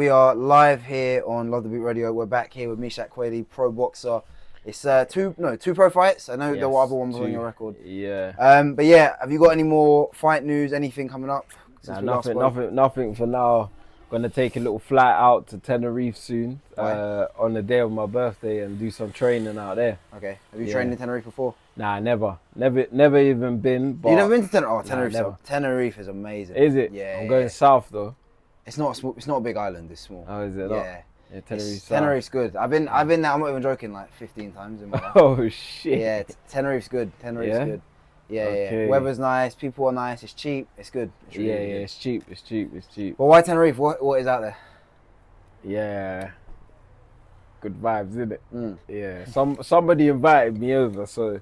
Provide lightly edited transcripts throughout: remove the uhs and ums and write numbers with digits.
we are live here on Love the Beat Radio. We're back here with Meshack Quailey, pro boxer. It's two pro fights. I know there were other ones on your record. Yeah. But yeah, have you got any more fight news? Anything coming up? Nothing for now. Gonna take a little flight out to Tenerife soon on the day of my birthday and do some training out there. Okay. Have you trained in Tenerife before? Nah, never even been. But you never been to Tenerife? Oh, Tenerife. Nah, Tenerife is amazing. Is it? Yeah. I'm going south though. It's not a small. It's not a big island. It's small. Oh, is it? Yeah. Tenerife. Tenerife's good. I've been there. I'm not even joking. Like 15 times in my life. Oh shit. Yeah. Tenerife's good. Tenerife's good. Yeah, okay. yeah. Weather's nice. People are nice. It's cheap. It's good. It's really good. It's cheap. It's cheap. Well, why Tenerife? What is out there? Yeah. Good vibes, isn't it? Mm. Yeah. Somebody invited me over, so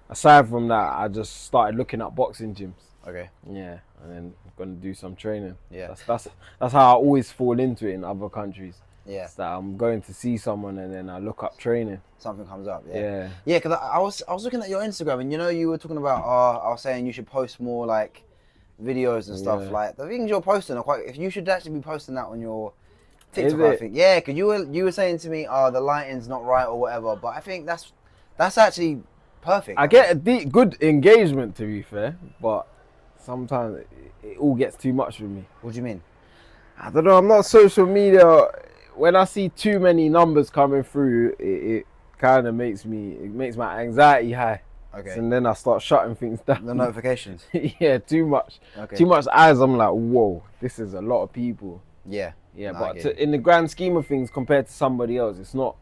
aside from that, I just started looking at boxing gyms. Okay. Yeah, and then I'm gonna do some training. Yeah. That's how I always fall into it in other countries. Yeah. It's that I'm going to see someone and then I look up training. Something comes up. Yeah. Yeah. Yeah, because I was looking at your Instagram and you were talking about I was saying you should post more like videos and stuff. Yeah. Like the things you're posting are quite. If you should actually be posting that on your TikTok, I think. Yeah, because you were saying to me, the lighting's not right or whatever, but I think that's actually perfect. I get a good engagement, to be fair, but sometimes it all gets too much for me. What do you mean? I don't know. I'm not social media. When I see too many numbers coming through, it kind of makes my anxiety high. Okay. And then I start shutting things down. The notifications. Yeah, too much. Okay. Too much eyes. I'm like, whoa, this is a lot of people. Yeah. Yeah, No, but in the grand scheme of things, compared to somebody else, it's not.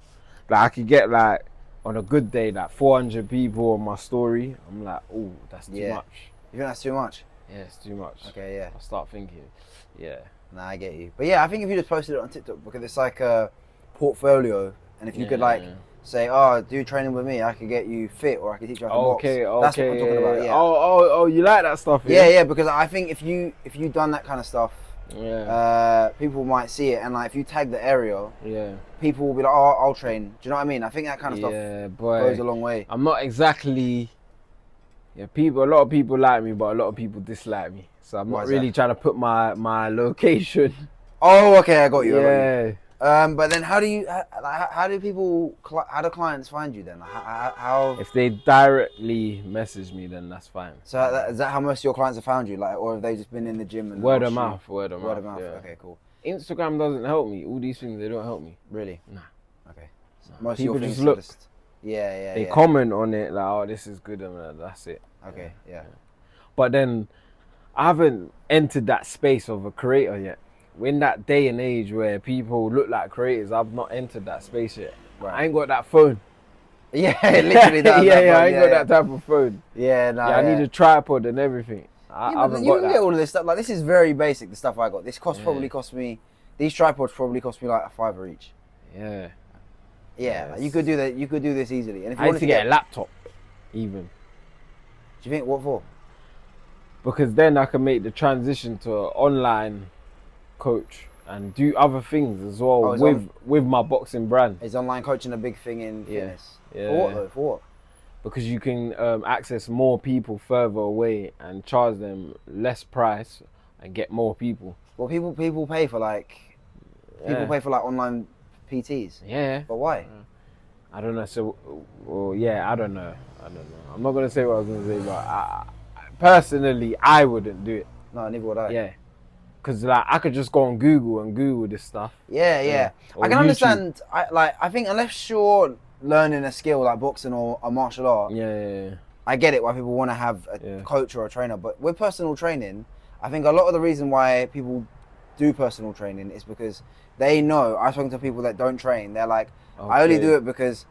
Like I could get like on a good day like 400 people on my story. I'm like, oh, that's too much. You think that's too much? Yeah, it's too much. Okay, yeah. I start thinking, yeah. Nah, I get you. But yeah, I think if you just posted it on TikTok, because it's like a portfolio, and if you could like say, do training with me, I could get you fit, or I could teach you how to box. Okay. That's what I'm talking about. Yeah. Oh, you like that stuff? Yeah, because I think if you done that kind of stuff, people might see it, and like if you tag the area, people will be like, oh, I'll train. Do you know what I mean? I think that kind of stuff goes a long way. I'm not exactly. Yeah, a lot of people like me, but a lot of people dislike me. So I'm not really trying to put my location. Oh, okay, I got you. Yeah. But then how do clients find you then? How? If they directly message me, then that's fine. So is that how most of your clients have found you? Like, or have they just been in the gym and word of mouth? Word of mouth. Yeah. Okay, cool. Instagram doesn't help me. All these things, they don't help me. Really? Nah. Okay. So most people of your just things look. They comment on it like, oh, this is good, and that's it. Okay. Yeah. But then I haven't entered that space of a creator yet. We're in that day and age where people look like creators. I've not entered that space yet. Right. I ain't got that phone. Yeah, literally that. I ain't got that type of phone. Yeah, no. I need a tripod and everything. I haven't you got can get all of this stuff. Like, this is very basic, the stuff I got. This probably cost me, these tripods probably cost me like $5 each. Yeah. Yeah, like you could do that. You could do this easily. And if you I need to get a laptop, even. Do you think what for? Because then I can make the transition to an online coach and do other things as well with my boxing brand. Is online coaching a big thing in fitness? Yeah. For what though? For what? Because you can access more people further away and charge them less price and get more people. Well, people pay for like online PTs. Yeah. But why? I don't know. So, I don't know. I'm not gonna say what I was gonna say, but personally, I wouldn't do it. No, neither would I. Yeah. Because like I could just go on Google and Google this stuff. Yeah. I can understand. I think unless you're learning a skill like boxing or a martial art, I get it why people want to have a coach or a trainer. But with personal training, I think a lot of the reason why people do personal training is because they know. I've spoken to people that don't train. They're like, I only do it because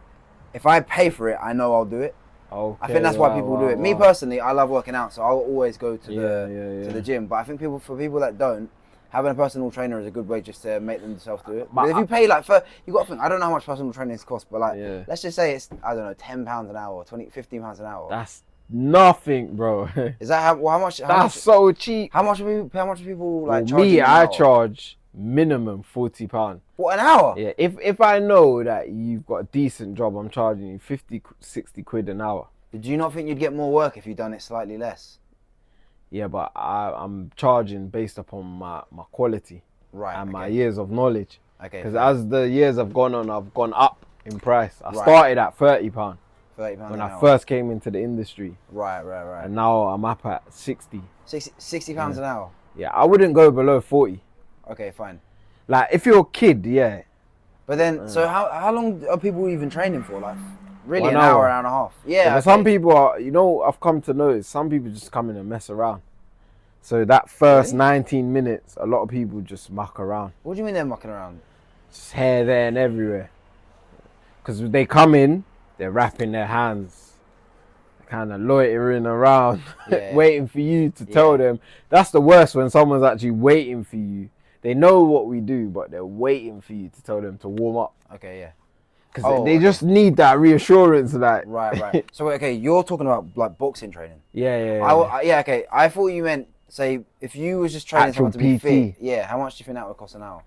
if I pay for it, I know I'll do it. Okay, I think that's why people do it. Me personally, I love working out, so I'll always go to the gym. But I think for people that don't, having a personal trainer is a good way just to make themselves do it. But if you pay you got to think, I don't know how much personal training costs, but like let's just say it's, I don't know, £10 an hour, £15 an hour. That's nothing, bro. Is that how much? That's so cheap. How much are people like charging? Me, I charge minimum £40. What, an hour? Yeah, if I know that you've got a decent job, I'm charging you 50, 60 quid an hour. Do you not think you'd get more work if you'd done it slightly less? Yeah, but I'm charging based upon my quality. and my years of knowledge. Okay. Because as the years have gone on, I've gone up in price. I started at £30. £30 when I first came into the industry. Right. And now I'm up at 60. £60 an hour? Yeah, I wouldn't go below 40. Okay, fine. Like, if you're a kid, yeah. But then, so how long are people even training for? Like, really 1 an hour and a half? Yeah. But some people are, I've come to notice, some people just come in and mess around. So that first 19 minutes, a lot of people just muck around. What do you mean they're mucking around? Just here, there, and everywhere. Because they come in, they're wrapping their hands, kind of loitering around, waiting for you to tell them. That's the worst, when someone's actually waiting for you. They know what we do, but they're waiting for you to tell them to warm up. Okay, yeah. Because they just need that reassurance. Like. Right. So, okay, you're talking about like boxing training. Yeah. Okay. I thought you meant, say, if you was just training someone to be fit, how much do you think that would cost an hour?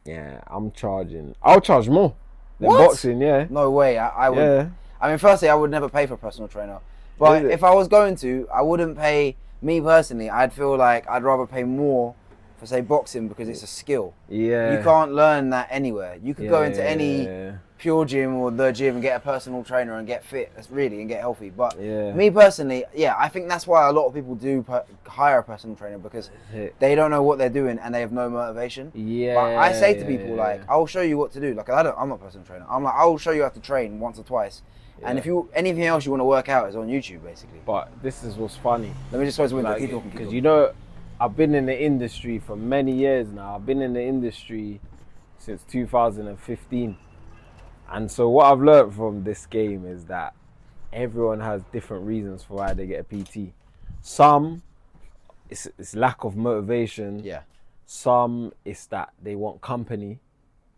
Yeah, I'll charge more than boxing, No way, I would. Yeah. I mean, firstly, I would never pay for a personal trainer. But if I was going to, I wouldn't pay, me personally, I'd feel like I'd rather pay more for, say, boxing, because it's a skill. Yeah. You can't learn that anywhere. You could go into any pure gym or the gym and get a personal trainer and get fit, and get healthy. But me personally, I think that's why a lot of people do hire a personal trainer, because they don't know what they're doing and they have no motivation. But I say to people, like, I'll show you what to do. Like, I'm not a personal trainer. I'm like, I'll show you how to train once or twice. And if anything else you want to work out is on YouTube, basically. But this is what's funny. Let me just close the window. Keep talking. Because I've been in the industry for many years now. I've been in the industry since 2015. And so what I've learned from this game is that everyone has different reasons for why they get a PT. Some, it's lack of motivation. Yeah. Some, it's that they want company.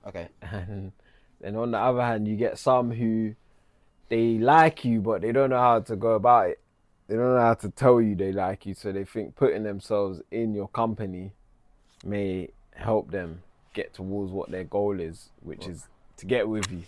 Okay. And then on the other hand, you get some who, they like you, but they don't know how to go about it. They don't know how to tell you they like you, so they think putting themselves in your company may help them get towards what their goal is, which is to get with you.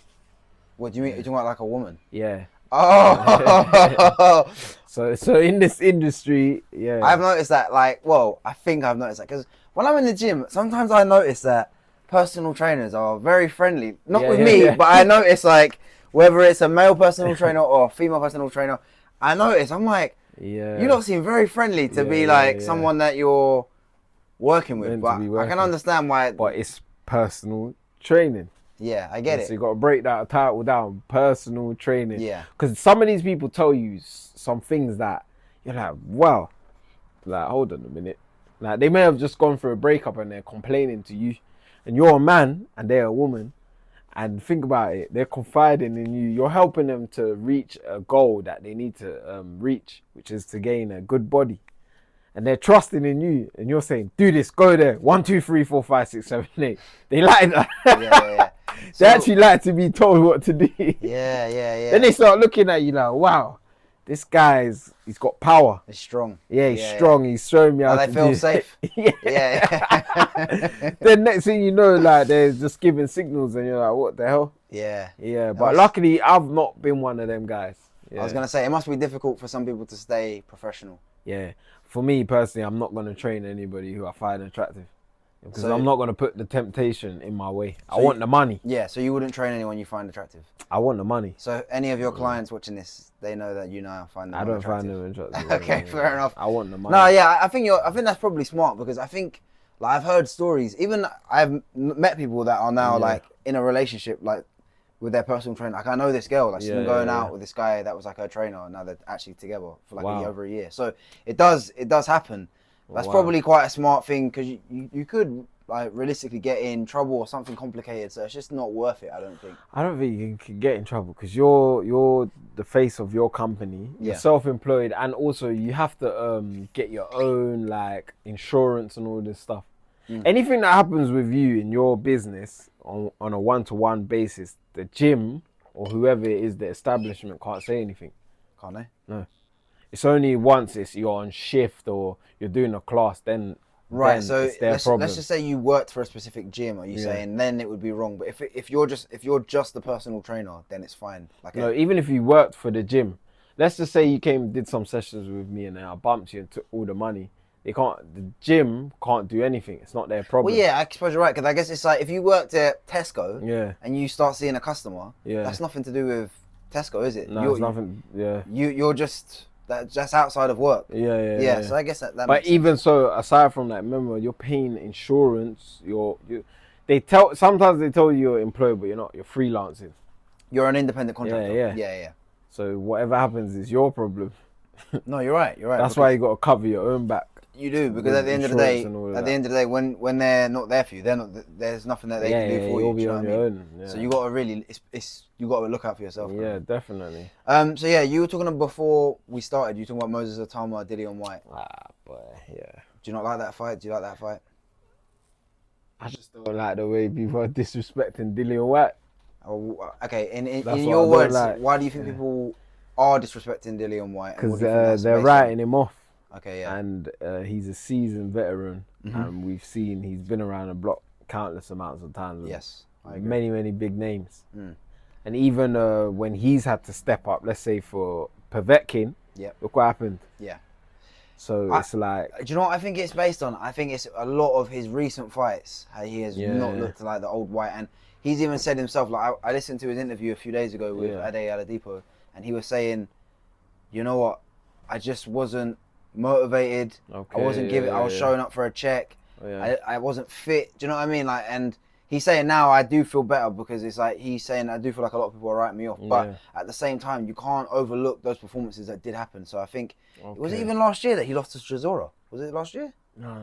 What do you mean? You're talking about like a woman? Yeah. Oh! So in this industry, I've noticed that, like, I think I've noticed that, because when I'm in the gym, sometimes I notice that personal trainers are very friendly. Not with me, but I notice, like, whether it's a male personal trainer or a female personal trainer, I notice, I'm like, you don't seem very friendly to be like someone that you're working with. But I can understand why. But it's personal training. Yeah, I get it. So you got to break that title down, personal training. Yeah. Because some of these people tell you some things that you're like, wow. Like, hold on a minute. Like, they may have just gone through a breakup and they're complaining to you. And you're a man and they're a woman. And think about it, they're confiding in you. You're helping them to reach a goal that they need to reach, which is to gain a good body. And they're trusting in you. And you're saying, do this, go there. 1, 2, 3, 4, 5, 6, 7, 8. They like that. Yeah. They actually like to be told what to do. Yeah. Then they start looking at you like, wow, this guy's, he's got power. He's strong. Yeah, he's strong. He's showing me how to do it. They feel safe. Yeah. Then next thing you know, like, they're just giving signals and you're like, what the hell? Yeah. But luckily, I've not been one of them guys. I was going to say, it must be difficult for some people to stay professional. Yeah. For me, personally, I'm not going to train anybody who I find attractive. Because I'm not going to put the temptation in my way. I want the money. Yeah, so you wouldn't train anyone you find attractive? I want the money. So any of your clients watching this, they know that you know I find them I don't attractive. find them attractive. Okay, fair enough. I want the money. No, yeah, I think that's probably smart, because I think, like, I've heard stories. Even I've met people that are now like in a relationship, like, with their personal trainer. Like, I know this girl, like, she's been going out with this guy that was like her trainer, and now they're actually together for like over a year. So it does happen. That's probably quite a smart thing, because you could, like, realistically get in trouble or something complicated, so it's just not worth it, I don't think. I don't think you can get in trouble, because you're the face of your company. You're self-employed, and also you have to get your own, like, insurance and all this stuff. Anything that happens with you in your business on a one-to-one basis, the gym or whoever it is, the establishment can't say anything. Can't they? No. It's only once you're on shift or you're doing a class, then so it's their problem. Let's just say you worked for a specific gym, are you saying then it would be wrong? But if you're just the personal trainer, then it's fine. Like, no, even if you worked for the gym, let's just say you did some sessions with me and then I bumped you and took all the money. they can't. The gym can't do anything. It's not their problem. Well, yeah, I suppose you're right, because I guess it's like if you worked at Tesco, Yeah. and you start seeing a customer, Yeah. that's nothing to do with Tesco, is it? No, it's nothing. Yeah. You're just that's outside of work. Yeah. So I guess that. But makes even sense. so, aside from that, remember you're paying insurance. Sometimes they tell you you're employed, but you're not. You're freelancing. You're an independent contractor. Yeah. So whatever happens is your problem. No, you're right. That's why you got to cover your own back. You do, because at the end of the day, when they're not there for you, there's nothing that they can do for you. You'll be on your own. Yeah. So you got to really, you got to look out for yourself. Yeah, definitely. So yeah, you were talking about before we started. You were talking about Moses Atama, Dillian White. Ah, boy, yeah. Do you not like that fight? Do you like that fight? I just don't like the way people are disrespecting Dillian White. Oh, okay, in your words, why do you think people are disrespecting Dillian White? Because they're writing him off. Okay, yeah. And he's a seasoned veteran, and we've seen he's been around the block countless amounts of times. Yes, I agree. Many big names. And even when he's had to step up, let's say for Povetkin, look what happened. Yeah. So it's like... Do you know what I think it's based on? I think it's a lot of his recent fights, how he has not looked like the old White. And he's even said himself, like I listened to his interview a few days ago with Ade Aladipo, and he was saying, you know what, I just wasn't motivated. I wasn't I was showing up for a check. I wasn't fit. Do you know what I mean? Like, and he's saying now I do feel better, because it's like he's saying I do feel like a lot of people are writing me off, but at the same time you can't overlook those performances that did happen. So I think was it even last year that he lost to Chisora? Was it last year? No.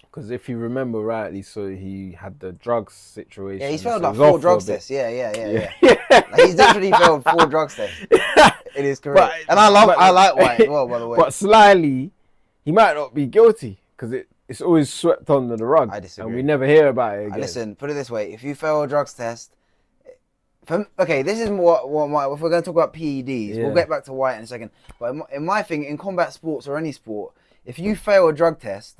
Because if you remember rightly, so he had the drugs situation. Yeah, he's failed like 4 drugs tests. Yeah. Like, he's definitely failed 4 drugs tests in his career. And I like White as well, by the way. But slyly, he might not be guilty, because it's always swept under the rug. I disagree. And we never hear about it again. Listen, put it this way: if you fail a drugs test, this is what if we're going to talk about PEDs, we'll get back to White in a second. But in my thing, in combat sports or any sport, if you fail a drug test,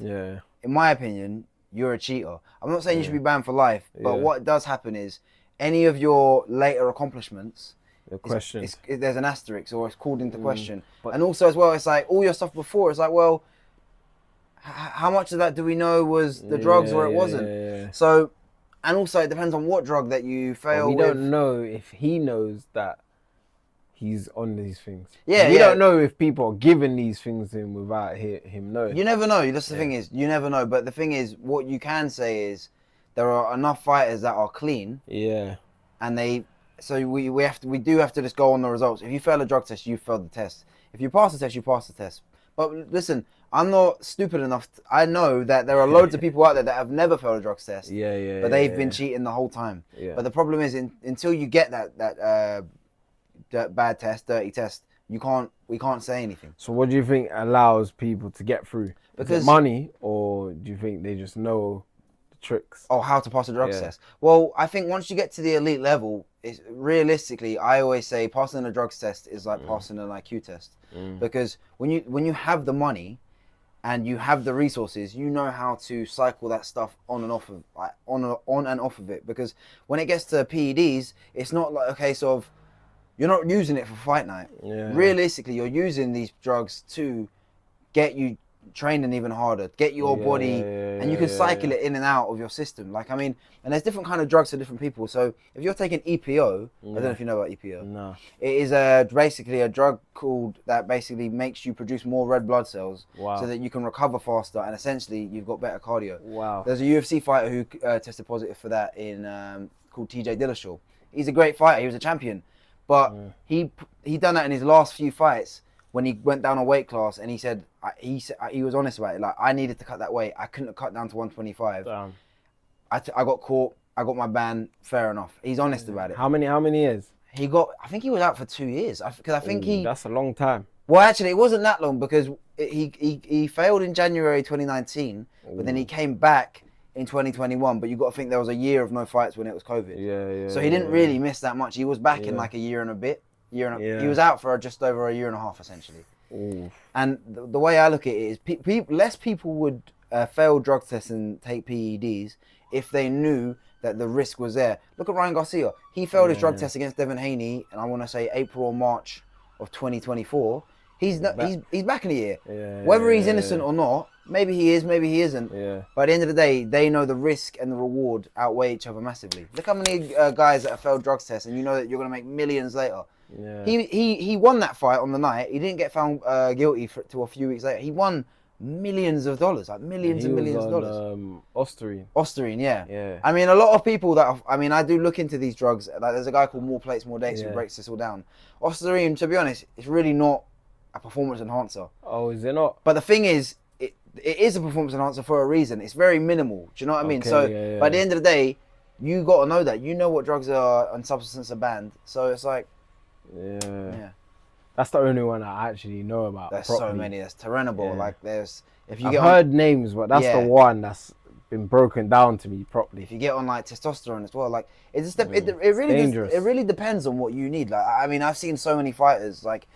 in my opinion, you're a cheater. I'm not saying you should be banned for life, but what does happen is any of your later accomplishments, there's an asterisk, or it's called into question. And also as well, it's like all your stuff before, it's like, well, how much of that do we know was the drugs or it wasn't? So, and also it depends on what drug that you fail with. We don't know if he knows that he's on these things. We don't know if people are giving these things to him without him knowing. You never know. That's the thing is, you never know. But the thing is, what you can say is, there are enough fighters that are clean. Yeah. And we do have to just go on the results. If you fail a drug test, you failed the test. If you pass the test, you pass the test. But listen, I'm not stupid enough. I know that there are loads of people out there that have never failed a drug test. But they've been cheating the whole time. But the problem is, until you get that bad test, dirty test, we can't say anything. So what do you think allows people to get through? Because is it money, or do you think they just know the tricks? Oh, how to pass a drug test? Well, I think once you get to the elite level, realistically, I always say passing a drugs test is like passing an IQ test. Because when you have the money and you have the resources, you know how to cycle that stuff on and off of, like on and off of it. Because when it gets to PEDs, it's not like a case of you're not using it for fight night. Realistically, you're using these drugs to get you training even harder, get your body, and you can cycle it in and out of your system. Like, I mean, and there's different kind of drugs for different people. So if you're taking EPO, I don't know if you know about EPO. No. It is basically a drug that basically makes you produce more red blood cells so that you can recover faster, and essentially you've got better cardio. Wow. There's a UFC fighter who tested positive for that called TJ Dillashaw. He's a great fighter. He was a champion. But he done that in his last few fights when he went down a weight class, and he said he was honest about it. Like, I needed to cut that weight. I couldn't have cut down to 125. Damn. I got caught. I got my ban. Fair enough. He's honest about it. How many years? I think he was out for 2 years. Because I think that's a long time. Well, actually, it wasn't that long, because he failed in January 2019, but then he came back in 2021, but you got to think there was a year of no fights when it was COVID. So he didn't really miss that much. He was back in like a year and a bit. He was out for just over a year and a half, essentially. And the way I look at it is, less people would fail drug tests and take PEDs if they knew that the risk was there. Look at Ryan Garcia. He failed his drug test against Devin Haney, and I want to say April or March of 2024. He's back in a year. Yeah, Whether he's innocent or not, maybe he is, maybe he isn't. Yeah. But at the end of the day, they know the risk and the reward outweigh each other massively. Look how many guys that have failed drugs tests, and you know that you're going to make millions later. Yeah. He won that fight on the night. He didn't get found guilty till a few weeks later. He won millions of dollars, like millions and millions of dollars. Ostarine, yeah. Yeah. I mean, a lot of people I do look into these drugs. Like, there's a guy called More Plates, More Dates who breaks this all down. Ostarine, to be honest, it's really not a performance enhancer. Oh, is it not? But the thing is, it is a performance enhancer for a reason. It's very minimal. Do you know what I mean? So, by the end of the day, you got to know that. You know what drugs are and substances are banned. So it's like, yeah. That's the only one I actually know about. There's properly. so many. There's Tyrannical. Like I've heard names, but that's the one that's been broken down to me properly. If you get on like testosterone as well, like it really depends on what you need. Like, I mean, I've seen so many fighters. Like,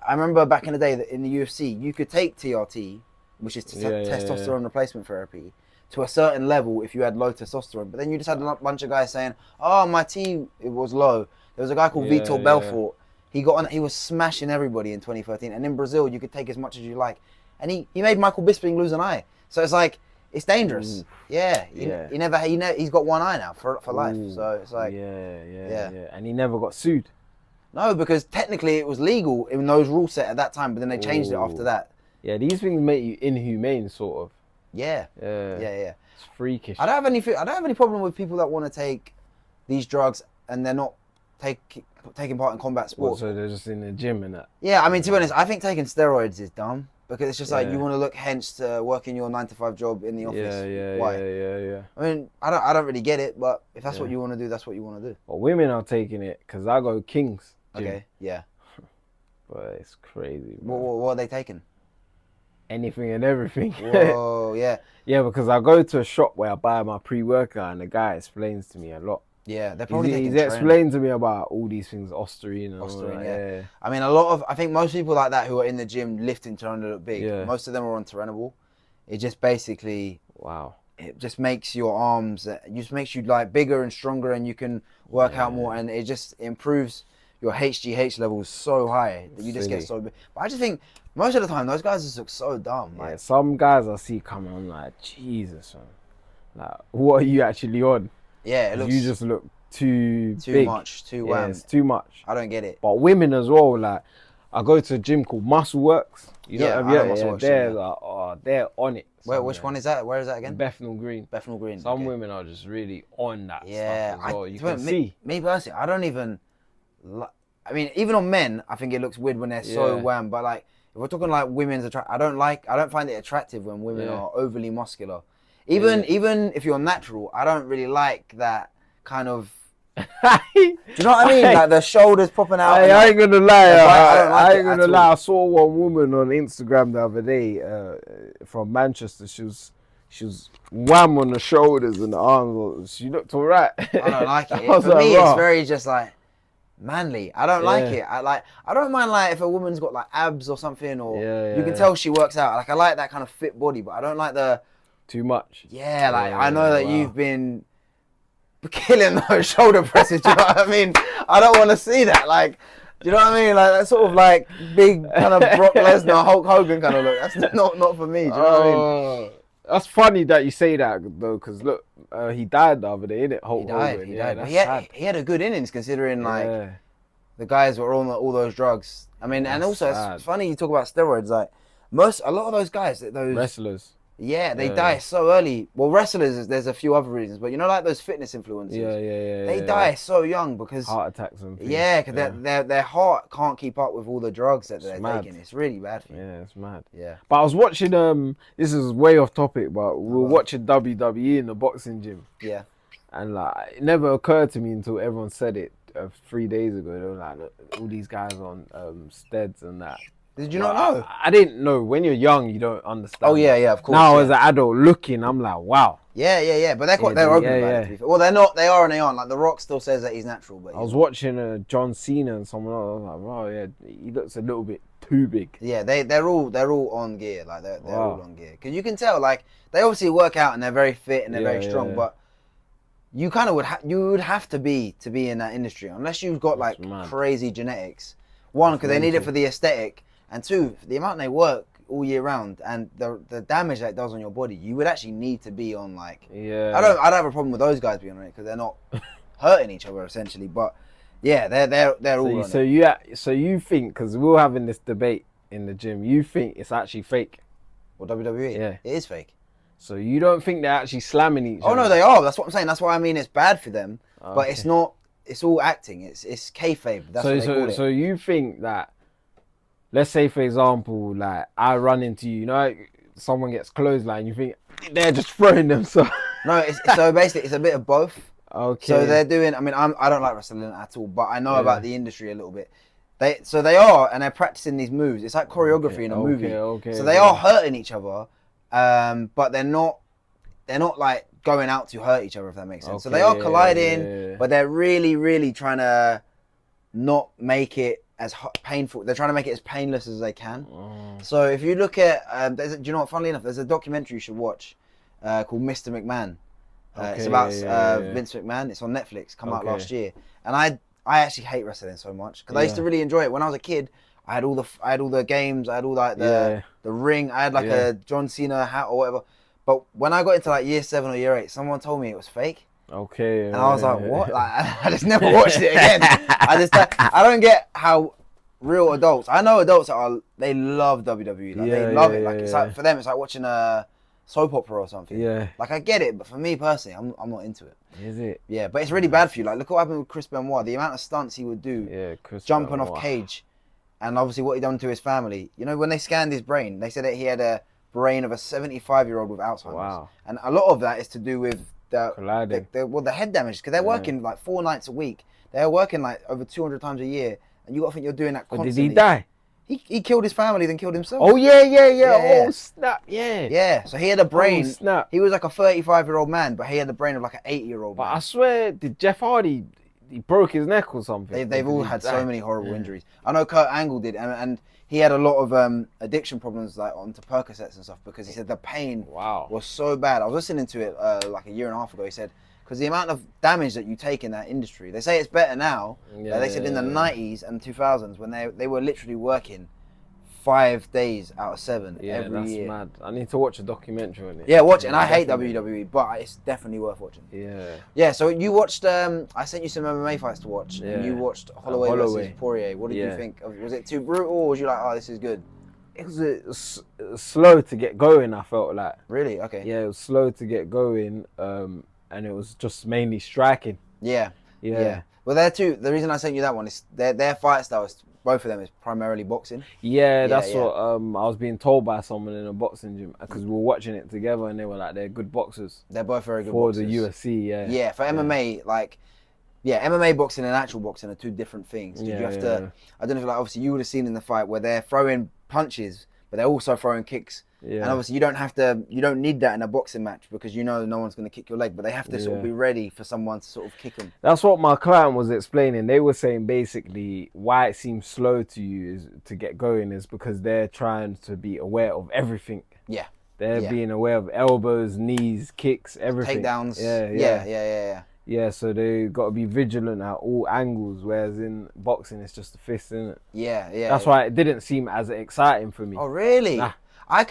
I remember back in the day that in the UFC, you could take TRT, which is testosterone replacement therapy, to a certain level if you had low testosterone. But then you just had a bunch of guys saying, "Oh, my T it was low." There was a guy called Vitor Belfort. He got on. He was smashing everybody in 2013. And in Brazil, you could take as much as you like. And he made Michael Bisping lose an eye. So it's like, it's dangerous. Yeah. He's got one eye now for life. So it's like, yeah. And he never got sued. No, because technically it was legal in those rules set at that time, but then they changed it after that. Yeah, these things make you inhumane, sort of. Yeah. It's freakish. I don't have any problem with people that want to take these drugs and they're not taking part in combat sports. So they're just in the gym and that. Yeah, I mean, to be honest, I think taking steroids is dumb because it's just like you want to look hench to working your 9-to-5 job in the office. Why? Yeah. I mean, I don't really get it, but if that's what you want to do, that's what you want to do. Well, women are taking it because I go Kings gym. Okay, yeah. But it's crazy. What are they taking? Anything and everything. Whoa, yeah. Yeah, because I go to a shop where I buy my pre-workout and the guy explains to me a lot. Yeah, they're probably He's explained to me about all these things, Ostarine and all that. Yeah. I mean, I think most people like that who are in the gym lifting trying to look big, most of them are on Tyrannical. It just basically, it just makes your arms, it just makes you like bigger and stronger and you can work out more and it just improves your HGH levels so high that you just get so big. But I just think most of the time those guys just look so dumb. Like, some guys I see coming on like, Jesus, man. Like, what are you actually on? Yeah, it looks... You just look too big. Much, too wham. It's too much. I don't get it. But women as well, like, I go to a gym called Muscle Works. They're on it. Which one is that? Where is that again? Bethnal Green. Bethnal Green. Some women are just really on that stuff as well. You can see. Me personally, I don't even... I mean, even on men, I think it looks weird when they're so wham. But like, if we're talking like women's I don't find it attractive when women are overly muscular. Even if you're natural, I don't really like that kind of. Do you know what I mean? Like the shoulders popping out. I ain't gonna lie. I ain't gonna lie. I saw one woman on Instagram the other day from Manchester. She was wham on the shoulders and the arms. She looked alright. I don't like it. For me, it's very just like manly. I don't like it. I don't mind like if a woman's got like abs or something, or you can tell she works out. Like I like that kind of fit body, but I don't like the too much. Yeah, like I know that you've been killing those shoulder presses. Do you know what I mean? I don't want to see that. Like, do you know what I mean? Like that sort of like big kind of Brock Lesnar, Hulk Hogan kind of look. That's not for me. Do you know what I mean? That's funny that you say that though, because look, he died the other day, innit? He died. But he had a good innings considering like the guys were on all those drugs. I mean, and also it's funny you talk about steroids. Like a lot of those guys, those wrestlers. Yeah, they die so early. Well, wrestlers, there's a few other reasons, but you know, like those fitness influencers. They die so young because heart attacks and things. Yeah, because their heart can't keep up with all the drugs that they're taking. It's really bad for you. Yeah, it's mad. Yeah. But I was watching. This is way off topic, but we were watching WWE in the boxing gym. Yeah. And like, it never occurred to me until everyone said it 3 days ago. They were like, look, all these guys on steads and that. Did you not know? I didn't know. When you're young, you don't understand. Oh yeah, of course. Now as an adult looking, I'm like, wow. Yeah. But they're open about it. Well, they're not. They are and they aren't. Like The Rock still says that he's natural, but I was watching John Cena and someone else. I was like, wow, yeah, he looks a little bit too big. Yeah, they're all on gear. Like they're all on gear because you can tell. Like they obviously work out and they're very fit and they're very strong, but you kind of would have to be in that industry unless you've got like crazy genetics. One, because they need it for the aesthetic. And two, the amount they work all year round and the damage that it does on your body, you would actually need to be on like. Yeah. I don't have a problem with those guys being on it because they're not hurting each other essentially, but yeah, they're all on it. So you think, because we were having this debate in the gym, you think it's actually fake? Or WWE? Yeah, it is fake. So you don't think they're actually slamming each other? Oh no, they are. That's what I'm saying. That's why I mean it's bad for them, but it's not. It's all acting. It's kayfabe. That's what they call it. So you think that, let's say for example, like I run into you, someone gets clothesline, you think they're just throwing themselves? No, so basically it's a bit of both. Okay. So they're doing. I mean, I don't like wrestling at all, but I know about the industry a little bit. They are, and they're practicing these moves. It's like choreography in a movie. Okay. So they are hurting each other, but they're not like going out to hurt each other, if that makes sense. So they are colliding, but they're really, really trying to not make it as painful. They're trying to make it as painless as they can. So if you look at, do you know what? Funnily enough, there's a documentary you should watch called Mr. McMahon. It's about Vince McMahon. It's on Netflix. Come out last year, and I actually hate wrestling so much because I used to really enjoy it when I was a kid. I had all the games. I had all like the ring. I had like a John Cena hat or whatever. But when I got into like year 7 or year 8, someone told me it was fake. Okay. And I was like, what? Like I just never watched it again. I don't get how real adults. I know adults they love WWE. Like, they love it. Like it's like for them, it's like watching a soap opera or something. Yeah. Like I get it, but for me personally, I'm not into it. Is it? Yeah, but it's really bad for you. Like look what happened with Chris Benoit. The amount of stunts he would do. Yeah, Chris jumping Benoit. off cage, and obviously what he done to his family. You know, when they scanned his brain, they said that he had a brain of a 75-year-old with Alzheimer's. Wow. And a lot of that is to do with the head damage because they're working like 4 nights a week. They're working like over 200 times a year, and you got to think you're doing that constantly. But did he die? He killed his family, then killed himself. Oh yeah. Oh snap! Yeah. So he had a brain. Oh, snap. He was like a 35-year-old man, but he had the brain of like an 80-year-old man. But I swear, did Jeff Hardy? He broke his neck or something. They've all had so many horrible injuries. I know Kurt Angle did, and he had a lot of addiction problems like onto Percocets and stuff because he said the pain was so bad. I was listening to it like a year and a half ago. He said because the amount of damage that you take in that industry, they say it's better now. They said in the 90s and 2000s when they were literally working 5 days out of 7 every year. That's mad. I need to watch a documentary on it. Yeah, watch it. And I hate WWE, but it's definitely worth watching. Yeah, so you watched, I sent you some MMA fights to watch. Yeah. And you watched Holloway versus Poirier. What did you think? Was it too brutal or was you like, oh, this is good? It was slow to get going, I felt like. Really? Okay. Yeah, it was slow to get going. And it was just mainly striking. Yeah. Well, the reason I sent you that one is their fight style is, both of them is primarily boxing. Yeah, that's what I was being told by someone in a boxing gym because we were watching it together and they were like, they're good boxers. They're both very good boxers. For the UFC, Yeah, for MMA, MMA boxing and actual boxing are 2 different things. You have to, I don't know if obviously you would have seen in the fight where they're throwing punches, but they're also throwing kicks. Yeah. And obviously you don't need that in a boxing match because you know no one's going to kick your leg, but they have to sort of be ready for someone to sort of kick them. That's what my client was explaining. They were saying basically why it seems slow to you is to get going is because they're trying to be aware of everything. Yeah. They're being aware of elbows, knees, kicks, everything. Takedowns. Yeah, so they got to be vigilant at all angles, whereas in boxing it's just a fist, isn't it? Yeah. That's why it didn't seem as exciting for me. Oh, really? Nah. I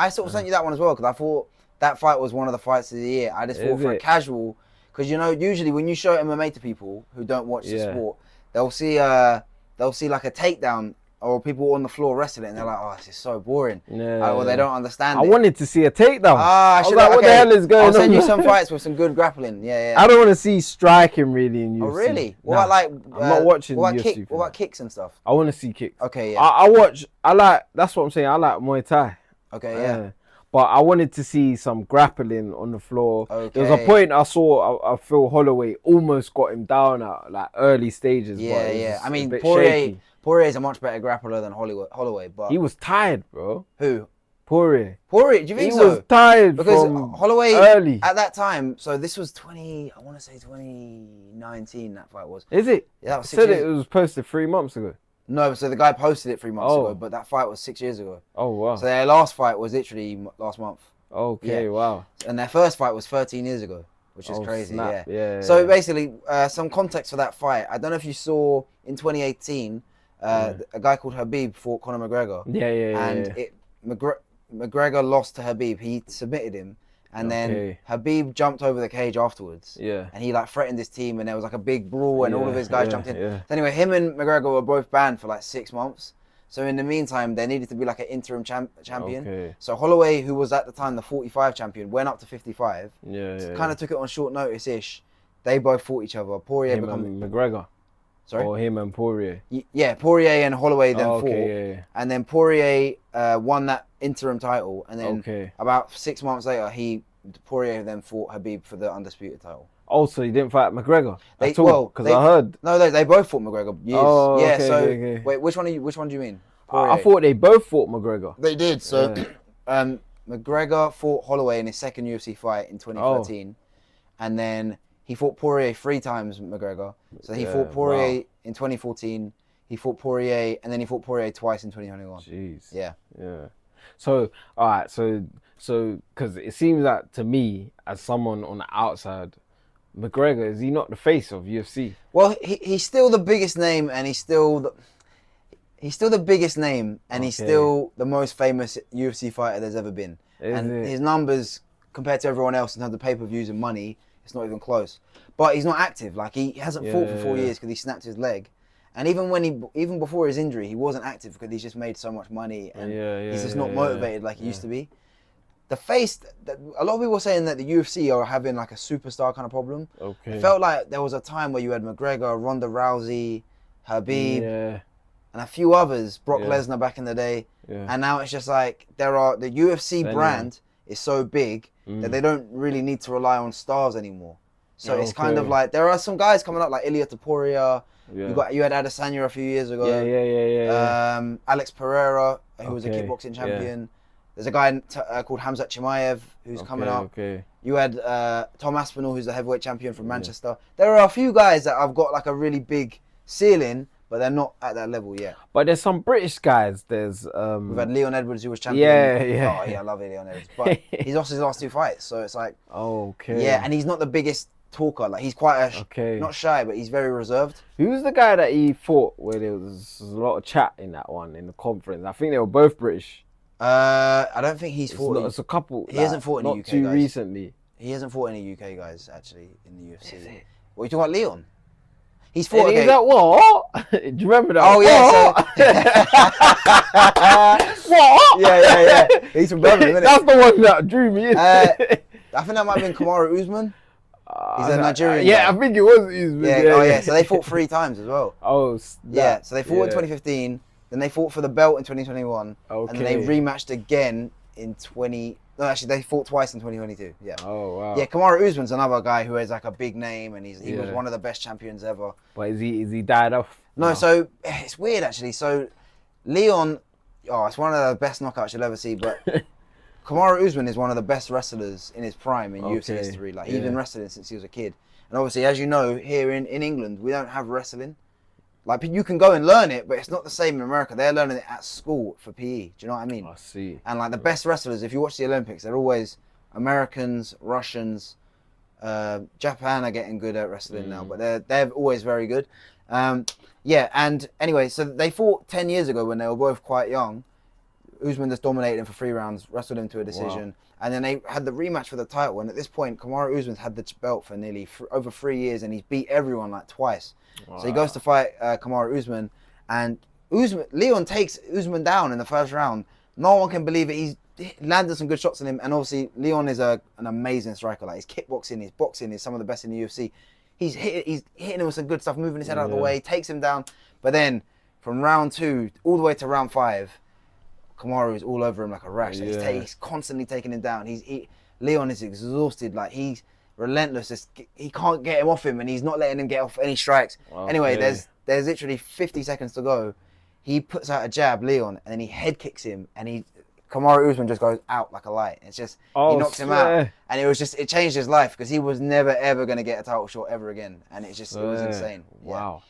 sort of sent you that one as well because I thought that fight was one of the fights of the year. I just thought for a casual, because you know usually when you show MMA to people who don't watch the sport, they'll see like a takedown or people on the floor wrestling and they're like, oh, this is so boring. Or they don't understand it. I wanted to see a takedown. I should like, what the hell is going on? I'll send you some fights with some good grappling. Yeah. I don't want to see striking really in UFC. Oh, really? What about I'm not watching what about UFC. What about kicks and stuff? I want to see kicks. Okay, yeah. That's what I'm saying. I like Muay Thai. Okay, yeah. But I wanted to see some grappling on the floor. Okay. There was a point I saw Phil Holloway almost got him down at like early stages. Yeah. I mean, Poirier is a much better grappler than Holloway, but he was tired, bro. Who? Poirier. Do you think so? He was tired because from Holloway early at that time. So this was 2019. That fight was. Is it? Yeah, that was 6 said years. It was posted 3 months ago. No, so the guy posted it 3 months ago, but that fight was 6 years ago. Oh wow! So their last fight was literally last month. Okay, wow. And their first fight was 13 years ago, which is crazy. Snap. Yeah. So basically, some context for that fight. I don't know if you saw in 2018, A guy called Habib fought Conor McGregor. McGregor lost to Habib. He submitted him, and then Habib jumped over the cage afterwards. And he like threatened his team, and there was like a big brawl, and all of his guys jumped in. So anyway, him and McGregor were both banned for like 6 months. So in the meantime, there needed to be like an interim champion. So Holloway, who was at the time the 45 champion, went up to 55. Kind of took it on short notice-ish. They both fought each other. Poirier and McGregor. Sorry? Or him and Poirier. Yeah, Poirier and Holloway then fought. And then Poirier won that interim title. And then about 6 months later, Poirier then fought Habib for the undisputed title. Oh, so he didn't fight McGregor at all? Because I heard... No, they both fought McGregor. Years. Wait, which one do you mean? I thought they both fought McGregor. They did. So McGregor fought Holloway in his second UFC fight in 2013. And then he fought Poirier 3 times, McGregor. So he fought Poirier in 2014. He fought Poirier, and then he fought Poirier twice in 2021. Jeez. Yeah. So, all right. So, because it seems that to me, as someone on the outside, McGregor, is he not the face of UFC? Well, he's still the biggest name, and he's still the biggest name, and he's still the most famous UFC fighter there's ever been. His numbers compared to everyone else in terms of pay-per-views and money, it's not even close. But he's not active. Like he hasn't fought for 4 years because he snapped his leg. And even before his injury, he wasn't active because he's just made so much money and he's just not motivated like he used to be. The face, a lot of people are saying that the UFC are having like a superstar kind of problem. It felt like there was a time where you had McGregor, Ronda Rousey, Habib, and a few others, Brock Lesnar back in the day. And now it's just like the UFC brand is so big that they don't really need to rely on stars anymore. So it's kind of like, there are some guys coming up like Ilia Topuria. You had Adesanya a few years ago. Alex Pereira, who was a kickboxing champion. There's a guy called Hamzat Chimaev who's coming up. You had Tom Aspinall, who's the heavyweight champion from Manchester. There are a few guys that have got like a really big ceiling, but they're not at that level yet. But there's some British guys. We've had Leon Edwards, who was champion. Oh yeah, I love Leon Edwards. But he's lost his last 2 fights, so it's like yeah, and he's not the biggest talker. Like he's quite not shy, but he's very reserved. Who's the guy that he fought where there was a lot of chat in that one in the conference? I think they were both British. I don't think he's fought. It's a couple. He hasn't fought any UK guys. Not too recently. He hasn't fought any UK guys actually in the UFC. What are you talking about, Leon? He's fought. Is that what? Do you remember that? Oh yeah. What? Yeah. He's from Birmingham, isn't That's the one that drew me in. I think that might have been Kamaru Usman. He's a Nigerian guy. I think it was Usman. Yeah. So they fought 3 times as well. So they fought in 2015. Then they fought for the belt in 2021. And then they rematched again in they fought twice in 2022. Yeah. Oh wow. Yeah, Kamaru Usman's another guy who has like a big name, and he was one of the best champions ever. But is he died off? No, so it's weird actually. So Leon, it's one of the best knockouts you'll ever see. But Kamaru Usman is one of the best wrestlers in his prime in UFC history. Like he's been wrestling since he was a kid. And obviously, as you know, here in England, we don't have wrestling. Like, you can go and learn it, but it's not the same in America. They're learning it at school for PE. Do you know what I mean? I see. And, like, the best wrestlers, if you watch the Olympics, they're always Americans, Russians. Japan are getting good at wrestling now, but they're always very good. And anyway, so they fought 10 years ago when they were both quite young. Usman just dominated him for 3 rounds, wrestled him to a decision. Wow. And then they had the rematch for the title. And at this point, Kamaru Usman's had the belt for nearly over 3 years, and he's beat everyone like twice. Wow. So he goes to fight Kamaru Usman, and Leon takes Usman down in the first round. No one can believe it. He's landed some good shots on him, and obviously Leon is an amazing striker. Like his kickboxing, his boxing is some of the best in the UFC. He's hitting him with some good stuff, moving his head out of the way, takes him down. But then from round 2 all the way to round 5, Kamaru is all over him like a rash. He's constantly taking him down. Leon is exhausted. Like he's relentless. He can't get him off him, and he's not letting him get off any strikes. Okay. Anyway, there's literally 50 seconds to go. He puts out a jab, Leon, and then he head kicks him, and Kamaru Usman just goes out like a light. It's just he knocks him out, and it changed his life because he was never ever going to get a title shot ever again, and it was insane. Wow.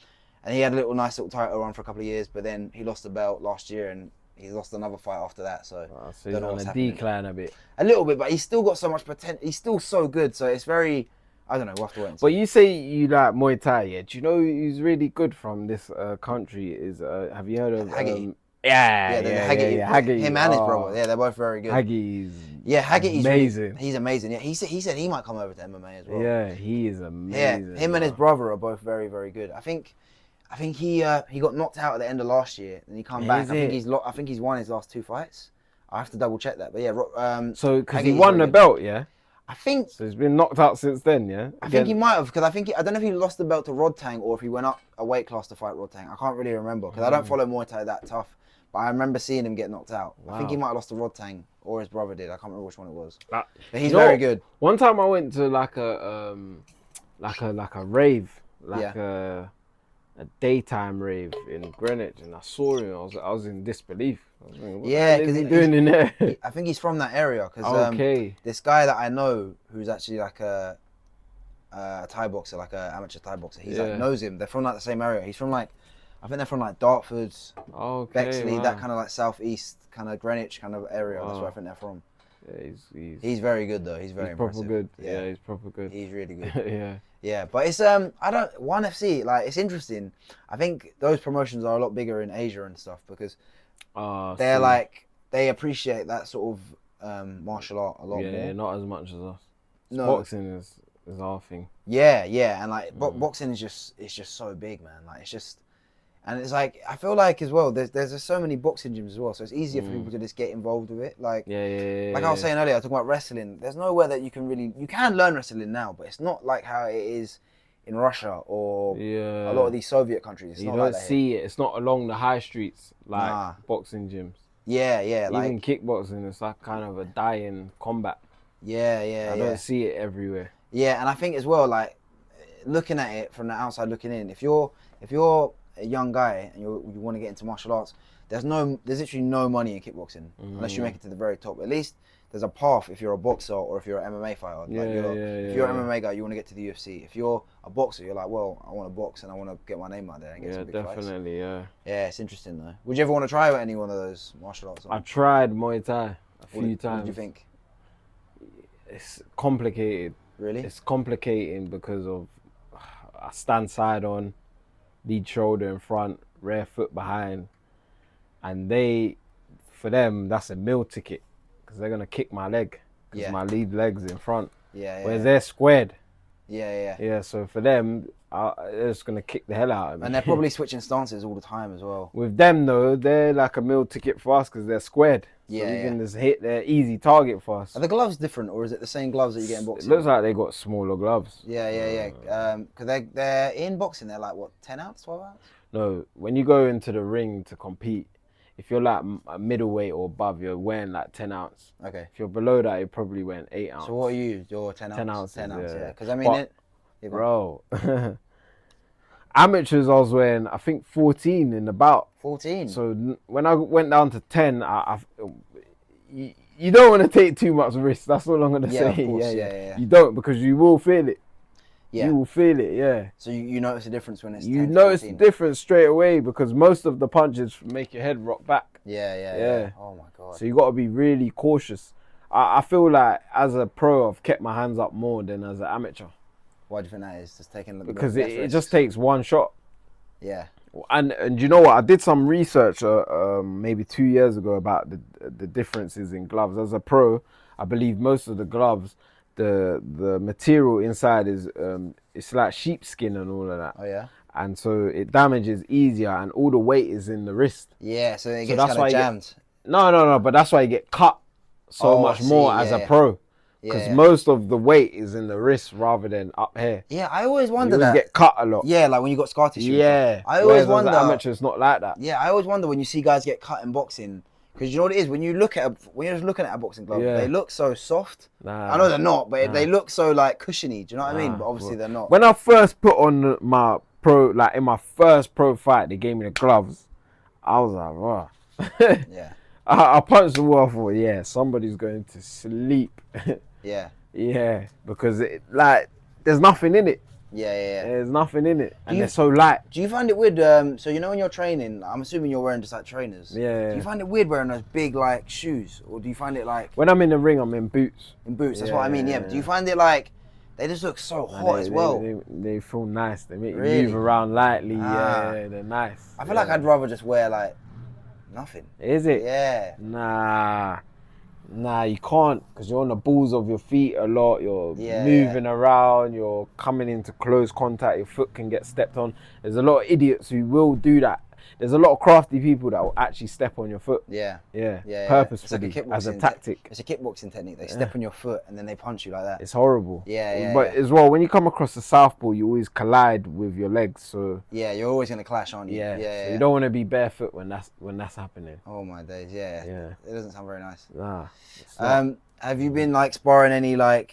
And he had a nice little title run for a couple of years, but then he lost the belt last year, and he lost another fight after that. So he's on a decline a bit. A little bit, but he's still got so much potential. He's still so good. So it's very I don't know. We'll have to wait and see. But you say you like Muay Thai, yeah? Do you know who's really good from this country? Is have you heard of Haggerty? Haggerty. Him and his brother. Yeah, they're both very good. Haggie's Amazing. amazing. He's amazing. Yeah, he said he might come over to MMA as well. Yeah, he is amazing. Yeah, him and his brother are both very, very good. I think he got knocked out at the end of last year, and he come back. I think he's won his last 2 fights. I have to double check that, but yeah. So because he won the belt, yeah. I think so. He's been knocked out since then, yeah. I think he might have, because I don't know if he lost the belt to Rodtang or if he went up a weight class to fight Rodtang. I can't really remember because I don't follow Muay Thai that tough. But I remember seeing him get knocked out. Wow. I think he might have lost to Rodtang or his brother did. I can't remember which one it was. But he's very good. One time I went to like a rave, a daytime rave in Greenwich, and I saw him. I was in disbelief. What because he's doing in there. I think he's from that area. Cause, this guy that I know, who's actually like a Thai boxer, like an amateur Thai boxer, he knows him. They're from like the same area. He's from like, I think they're from like Dartford, Bexley, that kind of like southeast, kind of Greenwich kind of area. That's where I think they're from. Yeah, he's very good though. He's very impressive. Proper good. Yeah, he's proper good. He's really good. Yeah. Yeah, but it's ONE FC, like, it's interesting. I think those promotions are a lot bigger in Asia and stuff because they're like, they appreciate that sort of martial art a lot more. Yeah, not as much as us. No. Boxing is our thing. Yeah, and like boxing is just so big, man. Like it's just, and it's like, I feel like as well, there's just so many boxing gyms as well, so it's easier for people to just get involved with it. Like, like I was saying earlier, I was talking about wrestling. There's nowhere that you can learn wrestling now, but it's not like how it is in Russia or a lot of these Soviet countries. It's you not don't like that see it. It's not along the high streets like boxing gyms. Yeah, Even kickboxing, it's like kind of a dying combat. I don't see it everywhere. Yeah, and I think as well, like, looking at it from the outside looking in, if you're a young guy and you want to get into martial arts, there's literally no money in kickboxing unless you make it to the very top. At least there's a path if you're a boxer or if you're an MMA fighter. If you're an MMA guy, you want to get to the UFC. If you're a boxer, you're like, well, I want to box and I want to get my name out there and get some big fights. Yeah. Yeah, it's interesting though. Would you ever want to try any one of those martial arts? I tried Muay Thai a few times. What do you think? It's complicated. Really? It's complicating because of I stand side on, lead shoulder in front, rear foot behind, and for them that's a meal ticket because they're gonna kick my leg because my lead leg's in front. Whereas they're squared. Yeah. So for them, they're just gonna kick the hell out of me. And they're probably switching stances all the time as well. With them though, they're like a meal ticket for us because they're squared. So we can just hit their easy target for us. Are the gloves different, or is it the same gloves that you get in boxing? It looks like they got smaller gloves. Yeah. Because they're in boxing, they're like what, 10 ounce, 12 ounce? No, when you go into the ring to compete, if you're like a middleweight or above, you're wearing like 10 ounce. Okay. If you're below that, you're probably wearing 8 ounce. So what are you? You're 10 ounce. 10 ounces. 10 ounce, yeah. Because I mean, bro. Amateurs, I was wearing, I think 14 in the bout. 14. So when I went down to 10, you don't want to take too much risk. That's all I'm gonna say. Of course, yeah. You don't, because you will feel it. Yeah. You will feel it. Yeah. So you notice the difference when it's 10 you to notice 14. the difference straight away because most of the punches make your head rock back. Yeah. Oh my god. So you got to be really cautious. I feel like as a pro, I've kept my hands up more than as an amateur. Why do you think that is? Just taking because it just takes one shot. Yeah. And you know what? I did some research maybe 2 years ago about the differences in gloves. As a pro, I believe most of the gloves, the material inside is it's like sheepskin and all of that. Oh yeah. And so it damages easier, and all the weight is in the wrist. Yeah, so it gets kind of jammed. No, but that's why you get cut so much more as a pro. Because most of the weight is in the wrist rather than up here. Yeah, I always wonder that. You get cut a lot. Yeah, like when you got scar tissue. Yeah. I always wonder. Amateurs not like that. Yeah, I always wonder when you see guys get cut in boxing. Because you know what it is? When you're just looking at a boxing glove, they look so soft. I know they're not, but they look so like cushiony. Do you know what I mean? But obviously they're not. When I first put on my in my first pro fight, they gave me the gloves. I was like, wow. Yeah. I punched the wall. I thought, somebody's going to sleep. Yeah. Yeah, because there's nothing in it. Yeah. There's nothing in it, and they're so light. Do you find it weird? So you know when you're training, I'm assuming you're wearing just like trainers. Yeah. Do you find it weird wearing those big like shoes, or do you find it like? When I'm in the ring, I'm in boots. In boots, that's what I mean. Yeah. But do you find it like? They just look so hot as well. They feel nice. They make you move around lightly. Yeah, they're nice. I feel like I'd rather just wear like nothing. Is it? Yeah. Nah, you can't, because you're on the balls of your feet a lot. You're moving around. You're coming into close contact. Your foot can get stepped on. There's a lot of idiots who will do that. There's a lot of crafty people that will actually step on your foot. Yeah. Purposefully, as a tactic. It's a kickboxing technique. They step on your foot and then they punch you like that. It's horrible. Yeah. But as well, when you come across the southpaw, you always collide with your legs. So yeah, you're always gonna clash, aren't you? So you don't want to be barefoot when that's happening. Oh my days. Yeah. It doesn't sound very nice. Nah. Have you been like sparring any like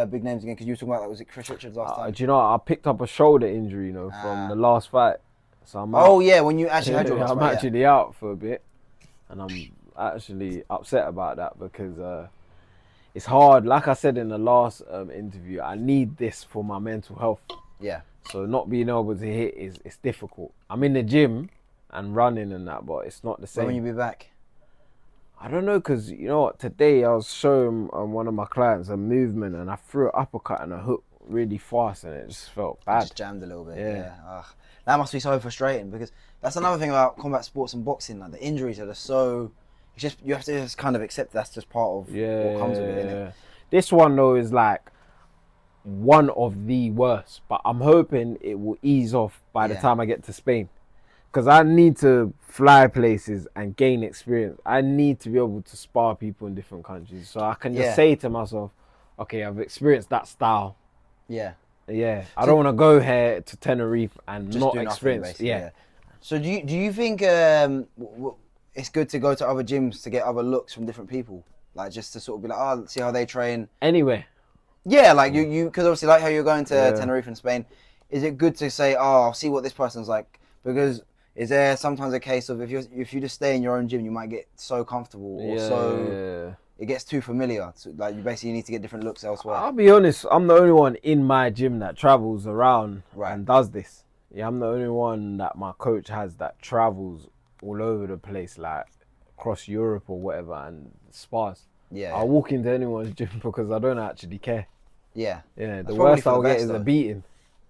big names again? Because you were talking about, like, was it Chris Richards last time? Do you know, I picked up a shoulder injury, you know, from the last fight. So I'm out. Oh yeah, when you actually had your last fight. I'm actually out for a bit, and I'm actually upset about that because it's hard. Like I said in the last interview, I need this for my mental health. Yeah. So not being able to hit it's difficult. I'm in the gym and running and that, but it's not the same. When will you be back? I don't know, because you know what, today I was showing one of my clients a movement and I threw an uppercut and a hook really fast and it just felt bad. Just jammed a little bit. Yeah. Ugh. That must be so frustrating, because that's another thing about combat sports and boxing. Like, the injuries are just so. It's just, you have to just kind of accept that's just part of what comes with it, innit? This one though is like one of the worst, but I'm hoping it will ease off by the time I get to Spain. Because I need to fly places and gain experience. I need to be able to spar people in different countries. So I can just say to myself, okay, I've experienced that style. Yeah. I don't want to go here to Tenerife and just not experience. So do you think it's good to go to other gyms to get other looks from different people? Like, just to sort of be like, oh, see how they train? Anywhere. Yeah, like you because obviously, like how you're going to Tenerife in Spain, is it good to say, oh, I'll see what this person's like? Because is there sometimes a case of if you just stay in your own gym, you might get so comfortable or it gets too familiar. So, like, you basically need to get different looks elsewhere. I'll be honest, I'm the only one in my gym that travels around and does this. Yeah, I'm the only one that my coach has that travels all over the place, like across Europe or whatever, and spars. I'll walk into anyone's gym because I don't actually care. The worst I'll get is a beating.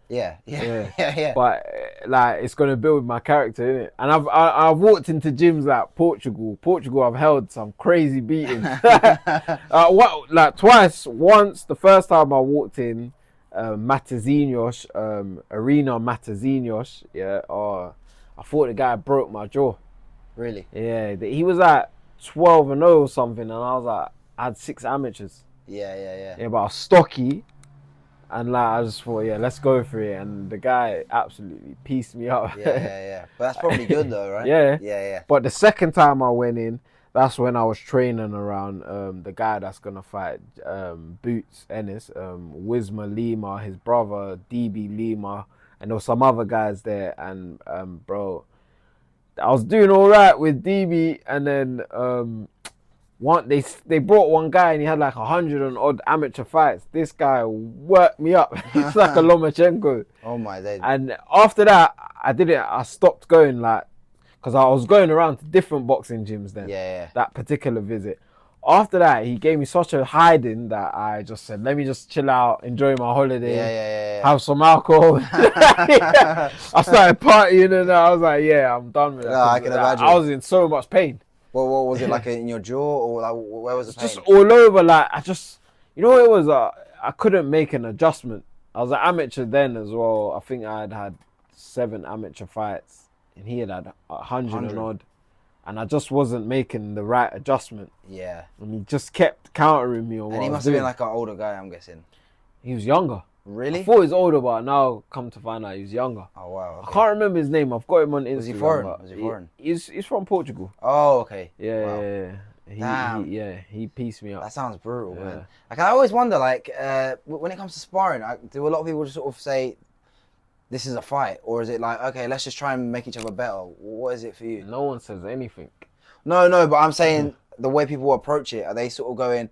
But like, it's gonna build my character, innit? And I've walked into gyms like Portugal. I've held some crazy beatings. Like twice. Once, the first time I walked in, Matosinhos, Arena Matosinhos. I thought the guy broke my jaw. Really? Yeah, he was like 12-0 or something, and I was like, I had 6 amateurs. Yeah, but I was stocky. And like, I just thought, let's go for it. And the guy absolutely pieced me up. But that's probably good though, right? Yeah. But the second time I went in, that's when I was training around the guy that's going to fight Boots Ennis, Wisma Lima, his brother, DB Lima. And there were some other guys there. And bro, I was doing all right with DB. And then they brought one guy and he had like 100 and odd amateur fights. This guy worked me up. He's like a Lomachenko. Oh my days. And after that, I stopped going, like, because I was going around to different boxing gyms then. That particular visit. After that, he gave me such a hiding that I just said, let me just chill out, enjoy my holiday, have some alcohol. I started partying and I was like, I'm done with that. No, I can imagine. I was in so much pain. Well, what was it, like in your jaw, or like, where was the pain? Just all over. Like, you know what it was? I couldn't make an adjustment. I was an amateur then as well. I think I had 7 amateur fights, and he had 100 and odd, and I just wasn't making the right adjustment. Yeah. And he just kept countering me on what I was doing. And he must have been like an older guy, I'm guessing. He was younger. Really? I thought he was older, but now come to find out he was younger. Oh wow. Okay. I can't remember his name. I've got him on Instagram. Was he foreign? Was he foreign? He's from Portugal. Oh, okay. Yeah. He pieced me up. That sounds brutal, man. Like, I always wonder, like, when it comes to sparring, do a lot of people just sort of say, this is a fight? Or is it like, okay, let's just try and make each other better? What is it for you? No one says anything. No, but I'm saying the way people approach it, are they sort of going,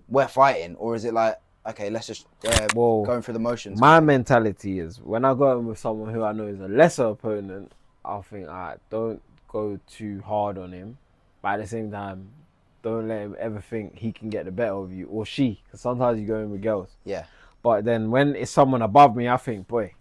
we're fighting? Or is it like, okay, let's just going through the motions? My mentality is, when I go in with someone who I know is a lesser opponent, I'll think, alright, don't go too hard on him. But at the same time, don't let him ever think he can get the better of you, or she. Because sometimes you go in with girls. Yeah. But then when it's someone above me, I think, boy,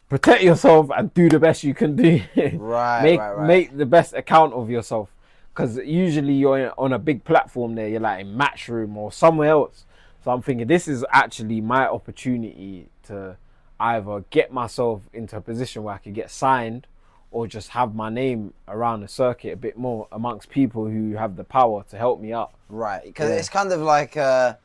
protect yourself and do the best you can do. Right. Make the best account of yourself. Because usually you're on a big platform there, you're like in Matchroom or somewhere else. So I'm thinking this is actually my opportunity to either get myself into a position where I could get signed or just have my name around the circuit a bit more amongst people who have the power to help me out. Right, because it's kind of like an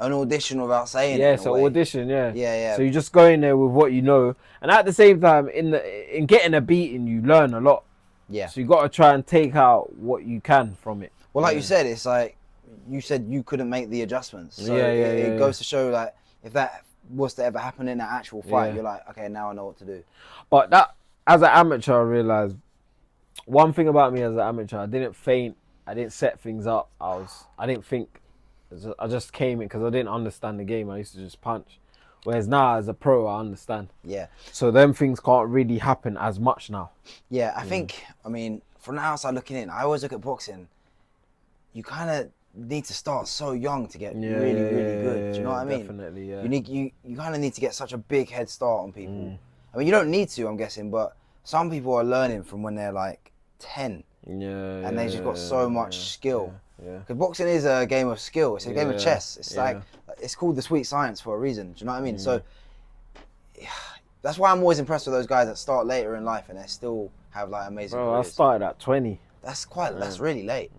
audition without saying it. Yeah, it's an audition, yeah. Yeah. So you just go in there with what you know. And at the same time, in getting a beating, you learn a lot. Yeah. So you got to try and take out what you can from it. Well, like you said, it's like, you said you couldn't make the adjustments. So it goes to show, like, if that was to ever happen in an actual fight, you're like, okay, now I know what to do. But that, as an amateur, I realised one thing about me as an amateur, I didn't feint, I didn't set things up, I didn't think, I just came in because I didn't understand the game. I used to just punch. Whereas now, as a pro, I understand. Yeah. So them things can't really happen as much now. Yeah, I think, I mean, from the outside looking in, I always look at boxing, you kind of need to start so young to get really good. Do you know what I mean? Definitely, yeah. You kind of need to get such a big head start on people. I mean, you don't need to, I'm guessing, but some people are learning from when they're like 10. And they just got so much skill. Because boxing is a game of skill. It's a game of chess. It's like, it's called the sweet science for a reason. Do you know what I mean? So that's why I'm always impressed with those guys that start later in life and they still have like amazing careers. I started at 20. That's really late.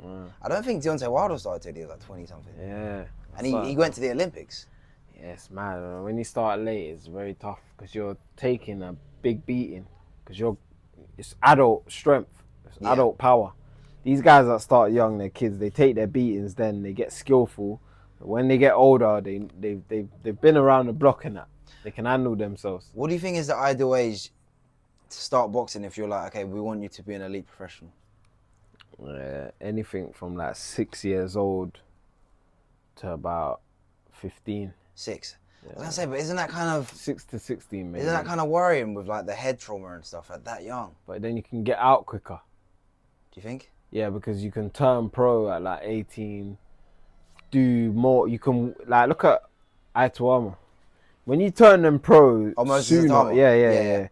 I don't think Deontay Wilder started till he was like 20 something. Yeah. And he went to the Olympics. Yes, man. When you start late, it's very tough because you're taking a big beating because it's adult strength, it's adult power. These guys that start young, they're kids. They take their beatings, then they get skillful. But when they get older, they've been around the block and that they can handle themselves. What do you think is the ideal age to start boxing if you're like, okay, we want you to be an elite professional? Anything from like 6 years old to about 15. 6. I was gonna say, but isn't that kind of 6 to 16, maybe? Isn't that kind of worrying with like the head trauma and stuff at that young? But then you can get out quicker. Do you think? Yeah, because you can turn pro at like 18, do more. You can like look at Aituama. When you turn them pro sooner, yeah.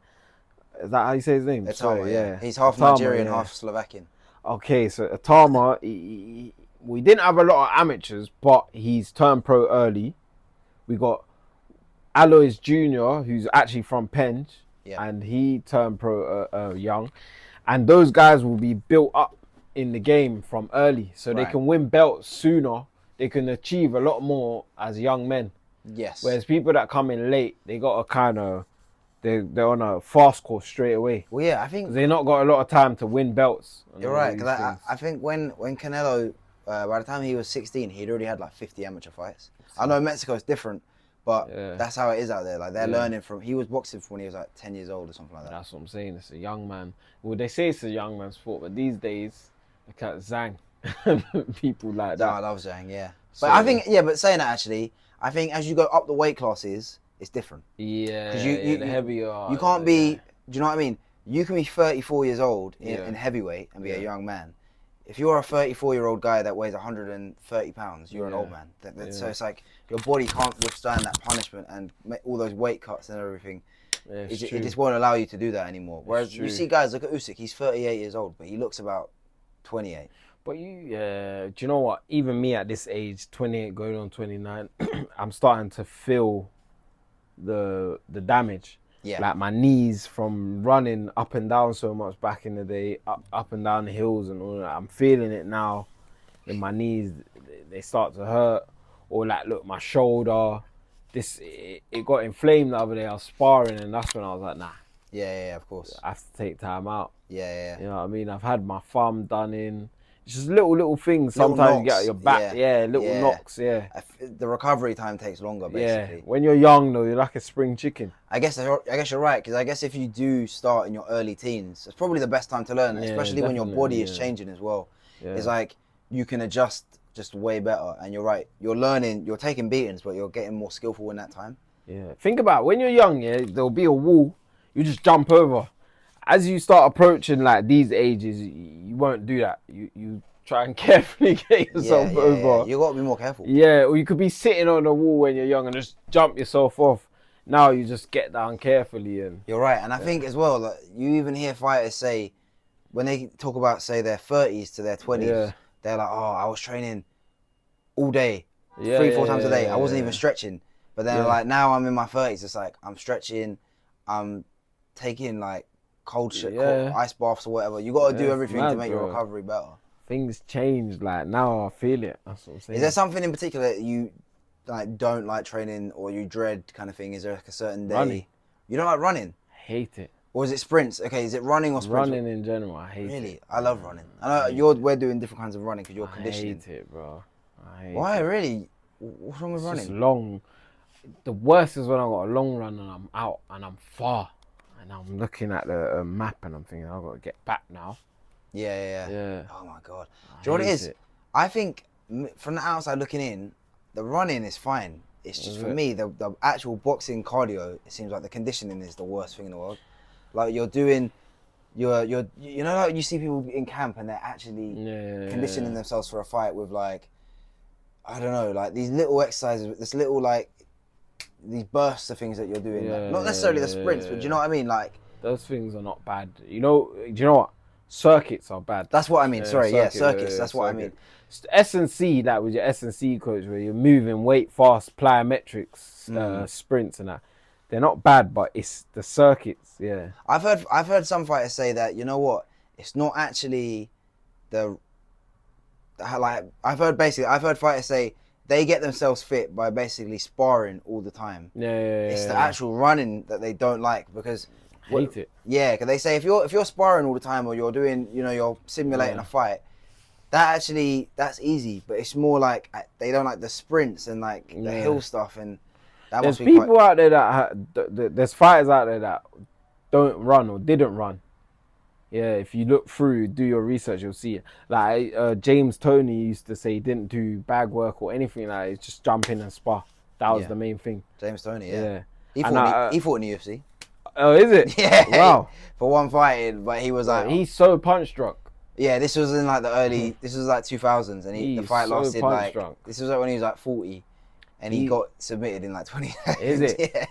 Is that how you say his name? Sorry, yeah. He's half Nigerian, half Slovakian. Okay, so Atama, we didn't have a lot of amateurs, but he's turned pro early. We got Alois Jr., who's actually from Penge, and he turned pro young. And those guys will be built up in the game from early, so they can win belts sooner. They can achieve a lot more as young men. Yes. Whereas people that come in late, they got a kind of, they're on a fast course straight away. Well, yeah, I think they're not got a lot of time to win belts. You're right, because I think when Canelo, by the time he was 16, he'd already had like 50 amateur fights. I know Mexico is different, but that's how it is out there. Like they're learning from. He was boxing from when he was like 10 years old or something like that. That's what I'm saying. It's a young man. Well, they say it's a young man's sport, but these days, look at Zhang, people like that. No, I love Zhang, yeah. But I think, but saying that actually, I think as you go up the weight classes, it's different. Yeah, because the heavier. You can't be. Do you know what I mean? You can be 34 years old in heavyweight and be a young man. If you're a 34-year-old guy that weighs 130 pounds, you're an old man. So it's like your body can't withstand that punishment and make all those weight cuts and everything. Yeah, it just won't allow you to do that anymore. Whereas you see guys, look at Usyk, he's 38 years old, but he looks about 28. But do you know what? Even me at this age, 28 going on 29, I'm starting to feel the damage. Yeah. Like my knees from running up and down so much back in the day, up and down the hills and all that. I'm feeling it now in my knees. They start to hurt. Or like, look, my shoulder. It got inflamed the other day. I was sparring and that's when I was like, nah. Yeah, of course. I have to take time out. Yeah. You know what I mean? I've had my thumb done in. It's just little things. Sometimes you get your back, little knocks, The recovery time takes longer, basically. Yeah. When you're young, though, you're like a spring chicken. I guess you're right, because I guess if you do start in your early teens, it's probably the best time to learn, especially when your body is changing as well. Yeah. It's like you can adjust just way better, and you're right. You're learning, you're taking beatings, but you're getting more skillful in that time. Yeah. Think about it. When you're young, there'll be a wall, you just jump over. As you start approaching like these ages, you won't do that. You try and carefully get yourself over. Yeah. You got to be more careful. Yeah, or you could be sitting on the wall when you're young and just jump yourself off. Now you just get down carefully and... You're right, and I think as well, like, you even hear fighters say, when they talk about, say, their 30s to their 20s, they're like, oh, I was training all day, 3-4 times a day. I wasn't even stretching. But then like now I'm in my 30s, it's like I'm stretching, I'm taking like cold ice baths or whatever. You got to do everything to make your recovery better. Things change, like now I feel it. That's what I'm saying. Is there something in particular that you like don't like training or you dread kind of thing? Is there like a certain day? Running. You don't like running? I hate it. Or is it sprints? Okay, is it running or sprints? Running in general, I hate it. Really? I love running. I know we're doing different kinds of running because you're conditioning. I hate it, bro. Why, really? What's wrong with running? Just long. The worst is when I got a long run and I'm out and I'm far. And I'm looking at the map and I'm thinking, I've got to get back now. Yeah. Oh my God. Do you know what it is? I think from the outside looking in, the running is fine. It's just for me, the actual boxing cardio, it seems like the conditioning is the worst thing in the world. Like you're doing, you know, like you see people in camp and they're actually conditioning themselves for a fight with like, I don't know, like these little exercises, this little like, these bursts of things that you're doing. Like, not necessarily the sprints, but do you know what I mean? Like those things are not bad. You know, do you know what? Circuits are bad. That's what I mean. Circuits. That's what I mean. S&C, that was your S&C coach, where you're moving weight fast, plyometrics, sprints and that. They're not bad, but it's the circuits. Yeah. I've heard some fighters say that, you know what? It's not actually I've heard fighters say they get themselves fit by basically sparring all the time. It's the actual running that they don't like because hate it. Yeah, because they say if you're sparring all the time or you're doing, you know, you're simulating a fight, that's easy. But it's more like they don't like the sprints and like the hill stuff, and that there's people out there that there's fighters out there that don't run or didn't run. Yeah, if you look through, do your research, you'll see it. Like James Toney used to say he didn't do bag work or anything like that. Just jump in and spar. That was the main thing. James Toney, yeah. He fought in the UFC. Oh, is it? Yeah. Wow. For one fight, but he was like... He's so punch drunk. Yeah, this was in like the early... This was like 2000s, and the fight lasted like... This was like when he was like 40, and he got submitted in like 20 seconds. Is it? Yeah.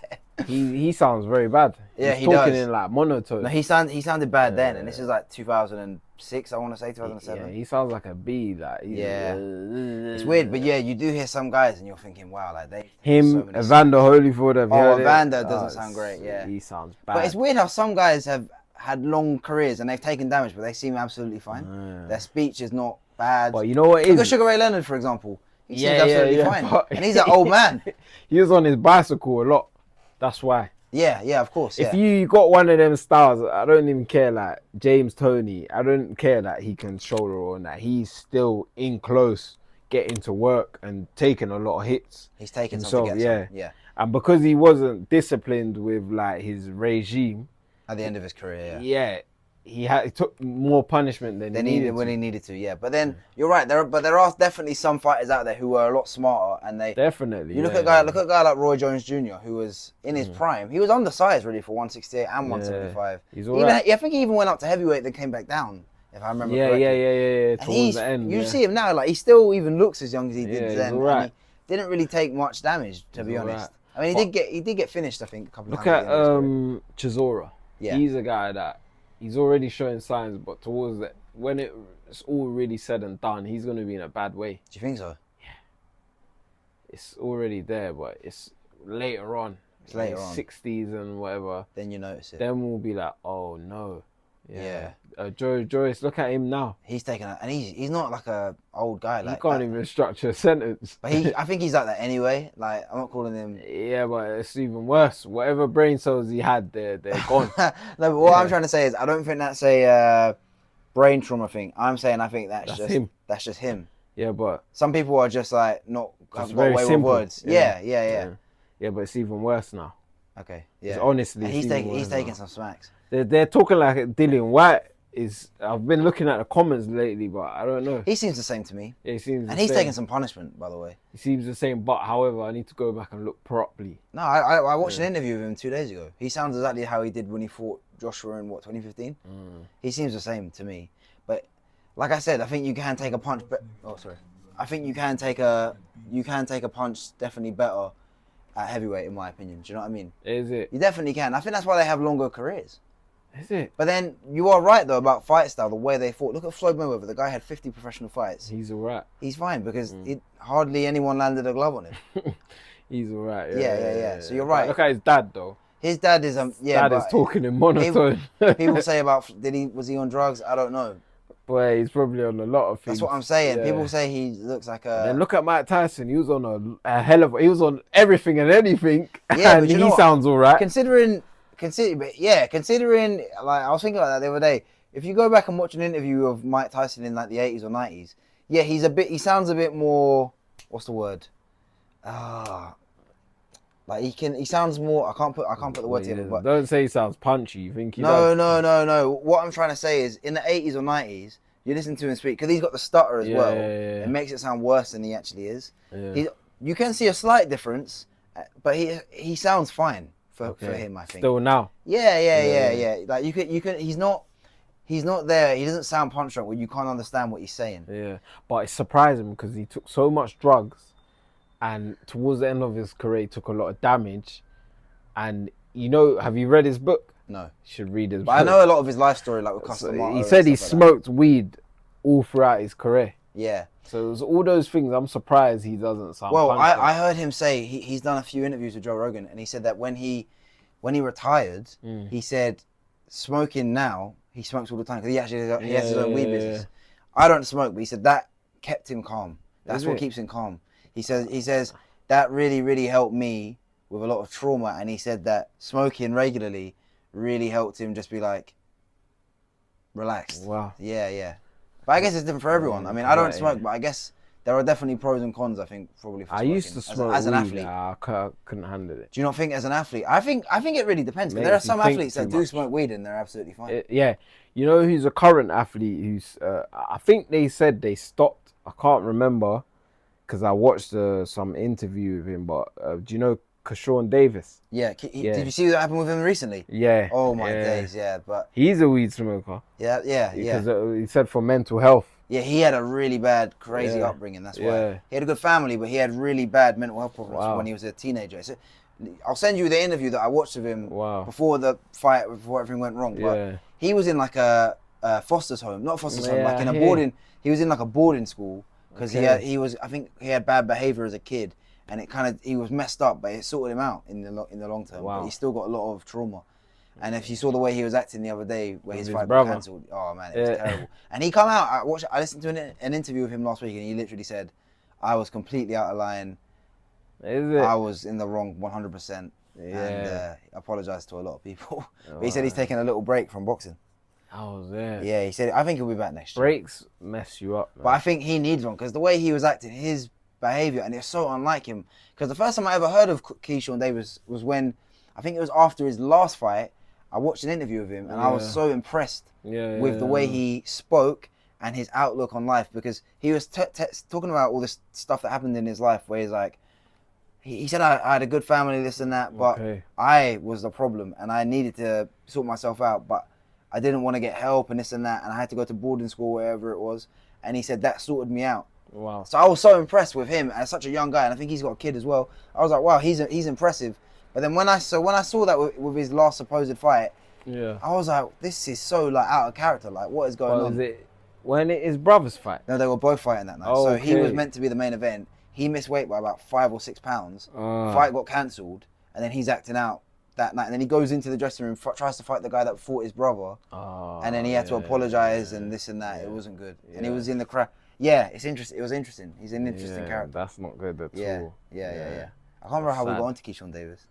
He sounds very bad. Yeah, He's he talking does. in like monotone. No, he sounded bad then, and this is like 2006, I want to say, 2007. Yeah, he sounds like a bee. Like, it's weird, but yeah, you do hear some guys, and you're thinking, wow, like they... Him, Evander Holyfield. Evander doesn't sound great, yeah. He sounds bad. But it's weird how some guys have had long careers, and they've taken damage, but they seem absolutely fine. Their speech is not bad. But you know what it is? Look at Sugar Ray Leonard, for example. He seems absolutely fine. And he's an old man. He was on his bicycle a lot. That's why. Yeah, of course. If you got one of them styles, I don't even care. Like James Toney, I don't care that he can shoulder on that. He's still in close, getting to work and taking a lot of hits. He's taking some to get some. Yeah. And because he wasn't disciplined with like his regime at the end of his career, he took more punishment than he needed when he needed to. Yeah, but then you're right. There are definitely some fighters out there who are a lot smarter, and they definitely. You look at a guy like Roy Jones Jr., who was in his prime. He was undersized really for 168 and 175. He's all right. I think he even went up to heavyweight, then came back down. If I remember correctly. Yeah. Towards the end, you see him now, like he still even looks as young as he did then. All right. And he didn't really take much damage, to be honest. Right. I mean, he did get finished, I think, a couple of times. Look at Chisora. Yeah. He's a guy that he's already showing signs, but towards when it's all really said and done, he's going to be in a bad way. Do you think so? Yeah. It's already there, but it's later on. It's later on. 60s and whatever. Then you notice it. Then we'll be like, oh no. Yeah. Joyce, look at him now. He's taking and he's not like a old guy. Like he can't even structure a sentence. But I think he's like that anyway. Like I'm not calling him. Yeah, but it's even worse. Whatever brain cells he had, they're gone. No, but what I'm trying to say is I don't think that's a brain trauma thing. I'm saying I think that's just him. That's just him. Yeah, but some people are just like not have got away with words. Yeah, but it's even worse now. Okay. Yeah. It's honestly, and he's taking some smacks. They're talking like Dillian White is. I've been looking at the comments lately, but I don't know. He seems the same to me. Yeah, he seems. And he's taking some punishment, by the way. He seems the same, but however, I need to go back and look properly. No, I watched an interview with him 2 days ago. He sounds exactly how he did when he fought Joshua in 2015. He seems the same to me. But like I said, I think you can take a punch. I think you can take a punch definitely better at heavyweight, in my opinion. Do you know what I mean? Is it? You definitely can. I think that's why they have longer careers. Is it? But then you are right though about fight style, the way they fought. Look at Floyd Mayweather. The guy had 50 professional fights. He's alright. He's fine because hardly anyone landed a glove on him. He's alright. Yeah. So you're right. Look at his dad though. His dad is Dad is talking in monotone. People say about was he on drugs? I don't know. Boy, he's probably on a lot of things. That's what I'm saying. Yeah. People say he looks like a. And look at Mike Tyson. He was on a hell of. He was on everything and anything. Yeah, and he sounds alright. Considering, like I was thinking about that the other day. If you go back and watch an interview of Mike Tyson in like the 80s or 90s, yeah, he sounds a bit more. What's the word? Like he sounds more. I can't put the words in. But don't say he sounds punchy. You think he does? No. What I'm trying to say is, in the 80s or 90s, you listen to him speak because he's got the stutter as well. Yeah. It makes it sound worse than he actually is. Yeah. You can see a slight difference, but he sounds fine for him. I think. Still now. Yeah. Like you can. He's not there. He doesn't sound punch drunk where you can't understand what he's saying. Yeah, but it's surprising because he took so much drugs. And towards the end of his career, he took a lot of damage. And have you read his book? No. You should read his book. But I know a lot of his life story, like with Custom. He said he smoked weed all throughout his career. Yeah. So it was all those things. I'm surprised he doesn't sound. Well, I heard him say he's done a few interviews with Joe Rogan, and he said that when he retired, he said smoking now, he smokes all the time because he has his own weed business. I don't smoke, but he said that kept him calm. That's what keeps him calm. He says that really, really helped me with a lot of trauma, and he said that smoking regularly really helped him just be like relaxed. Wow. Yeah. But I guess it's different for everyone. I mean, I don't smoke, but I guess there are definitely pros and cons. I think probably for smoking. I used to smoke as an athlete. I couldn't handle it. Do you not think as an athlete? I think it really depends. Because there are some athletes that do smoke weed and they're absolutely fine. Yeah. You know who's a current athlete who's I think they said they stopped. I can't remember. Because I watched some interview with him, but do you know Kershawn Davis? Yeah. Did you see what happened with him recently? Yeah. Oh my days, yeah. But he's a weed smoker. Yeah. Because he said for mental health. Yeah, he had a really bad, crazy upbringing. That's why. Yeah. He had a good family, but he had really bad mental health problems when he was a teenager. So I'll send you the interview that I watched of him before the fight, before everything went wrong. But he was in like a foster's home, not foster's home, like in a boarding. He was in like a boarding school. Because I think he had bad behavior as a kid, and he was messed up, but it sorted him out in the long term. Wow. But he still got a lot of trauma. And if you saw the way he was acting the other day, where his fight got cancelled, oh man, it was terrible. And he come out. I listened to an interview with him last week, and he literally said, "I was completely out of line. I was in the wrong 100%, and apologized to a lot of people." But he said he's taking a little break from boxing. I was there. Yeah, he said, I think he'll be back next year. Breaks mess you up, man. But I think he needs one because the way he was acting, his behaviour, and it's so unlike him. Because the first time I ever heard of Keyshawn Davis was when, I think it was after his last fight, I watched an interview with him and I was so impressed with the way he spoke and his outlook on life, because he was talking about all this stuff that happened in his life where he's like, he said, I had a good family, this and that, but I was the problem and I needed to sort myself out, but I didn't want to get help and this and that, and I had to go to boarding school, wherever it was. And he said that sorted me out. Wow. So I was so impressed with him as such a young guy, and I think he's got a kid as well. I was like, wow, he's impressive. But then when I saw that with his last supposed fight, I was like, this is so like out of character. Like, what is going on? Is it when his brothers fight? No, they were both fighting that night. Oh, so he was meant to be the main event. He missed weight by about 5 or 6 pounds. Fight got cancelled, and then he's acting out that night, and then he goes into the dressing room, tries to fight the guy that fought his brother, and then he had to apologize and this and that. It wasn't good, and he was in the crowd. Yeah, it's interesting. It was interesting. He's an interesting character. That's not good at all. Yeah. I can't remember how we got onto Keyshawn Davis.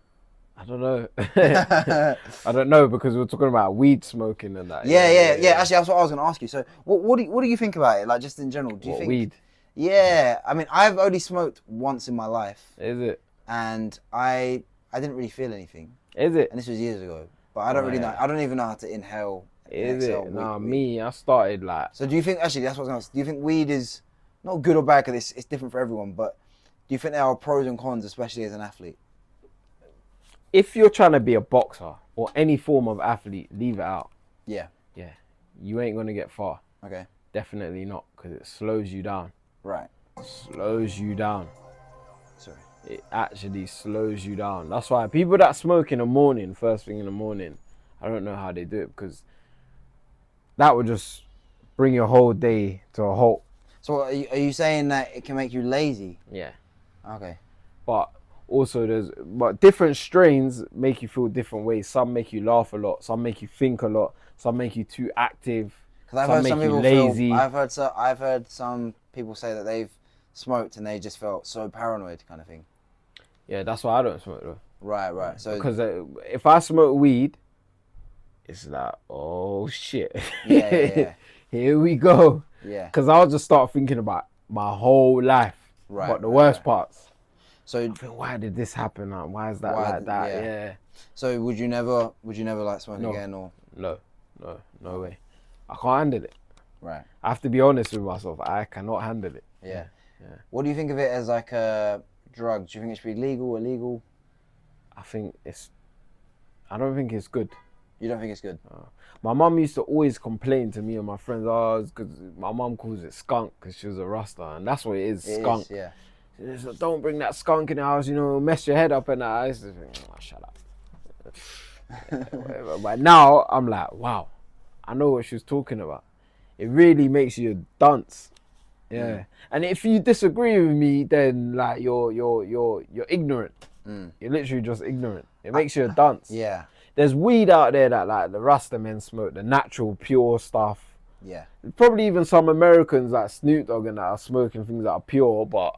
I don't know. I don't know, because we were talking about weed smoking and that. Yeah. Actually, that's what I was going to ask you. So, what do you think about it? Like, just in general, do you think weed? Yeah, I mean, I've only smoked once in my life. Is it? And I didn't really feel anything. Is it? And this was years ago. But I don't really know. I don't even know how to inhale. Is it? Nah, me, I started like... So do you think, actually, that's what I was going to ask. Do you think weed is not good or bad, because it's different for everyone, but do you think there are pros and cons, especially as an athlete? If you're trying to be a boxer or any form of athlete, leave it out. Yeah. You ain't going to get far. Okay. Definitely not, because it slows you down. Right. Slows you down. Sorry. It actually slows you down. That's why people that smoke in the morning, first thing in the morning, I don't know how they do it, because that would just bring your whole day to a halt. So are you saying that it can make you lazy? Yeah. Okay. But also but different strains make you feel different ways. Some make you laugh a lot. Some make you think a lot. Some make you too active. Because I've heard some people lazy. I've heard some people say that they've smoked and they just felt so paranoid, kind of thing. Yeah, that's why I don't smoke though. Right. So because if I smoke weed, it's like, oh shit. Yeah. Here we go. Yeah. Because I'll just start thinking about my whole life. Right. But the worst parts. So I think, why did this happen? Why is that like that? Yeah. So would you never like smoke again or? No way. I can't handle it. Right. I have to be honest with myself. I cannot handle it. Yeah. What do you think of it as like a drug? Do you think it should be legal, illegal? I don't think it's good. You don't think it's good? My mum used to always complain to me and my friends, it's because my mum calls it skunk because she was a Rasta, and that's what it is, skunk. Yeah. She said, don't bring that skunk in the house, mess your head up and that. I used to think, shut up. But now I'm like, wow, I know what she was talking about. It really makes you a dunce. Yeah. And if you disagree with me, then like you're ignorant. You're literally just ignorant. It makes you a dunce. Yeah. There's weed out there that like the Rasta men smoke, the natural, pure stuff. Yeah. Probably even some Americans like Snoop Dogg and that are smoking things that are pure, but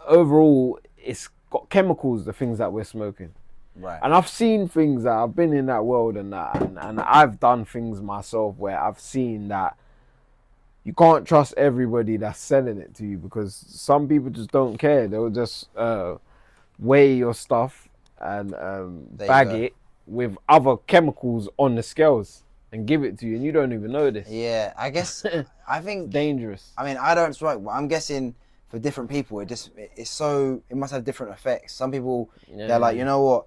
overall, it's got chemicals, the things that we're smoking. Right. And I've seen things that I've been in that world and that, and I've done things myself where I've seen that you can't trust everybody that's selling it to you, because some people just don't care. They'll just weigh your stuff and bag it with other chemicals on the scales and give it to you, and you don't even know this. Yeah, I guess I think dangerous. I mean, I don't smoke, but I'm guessing for different people, it must have different effects. Some people they're like, you know what,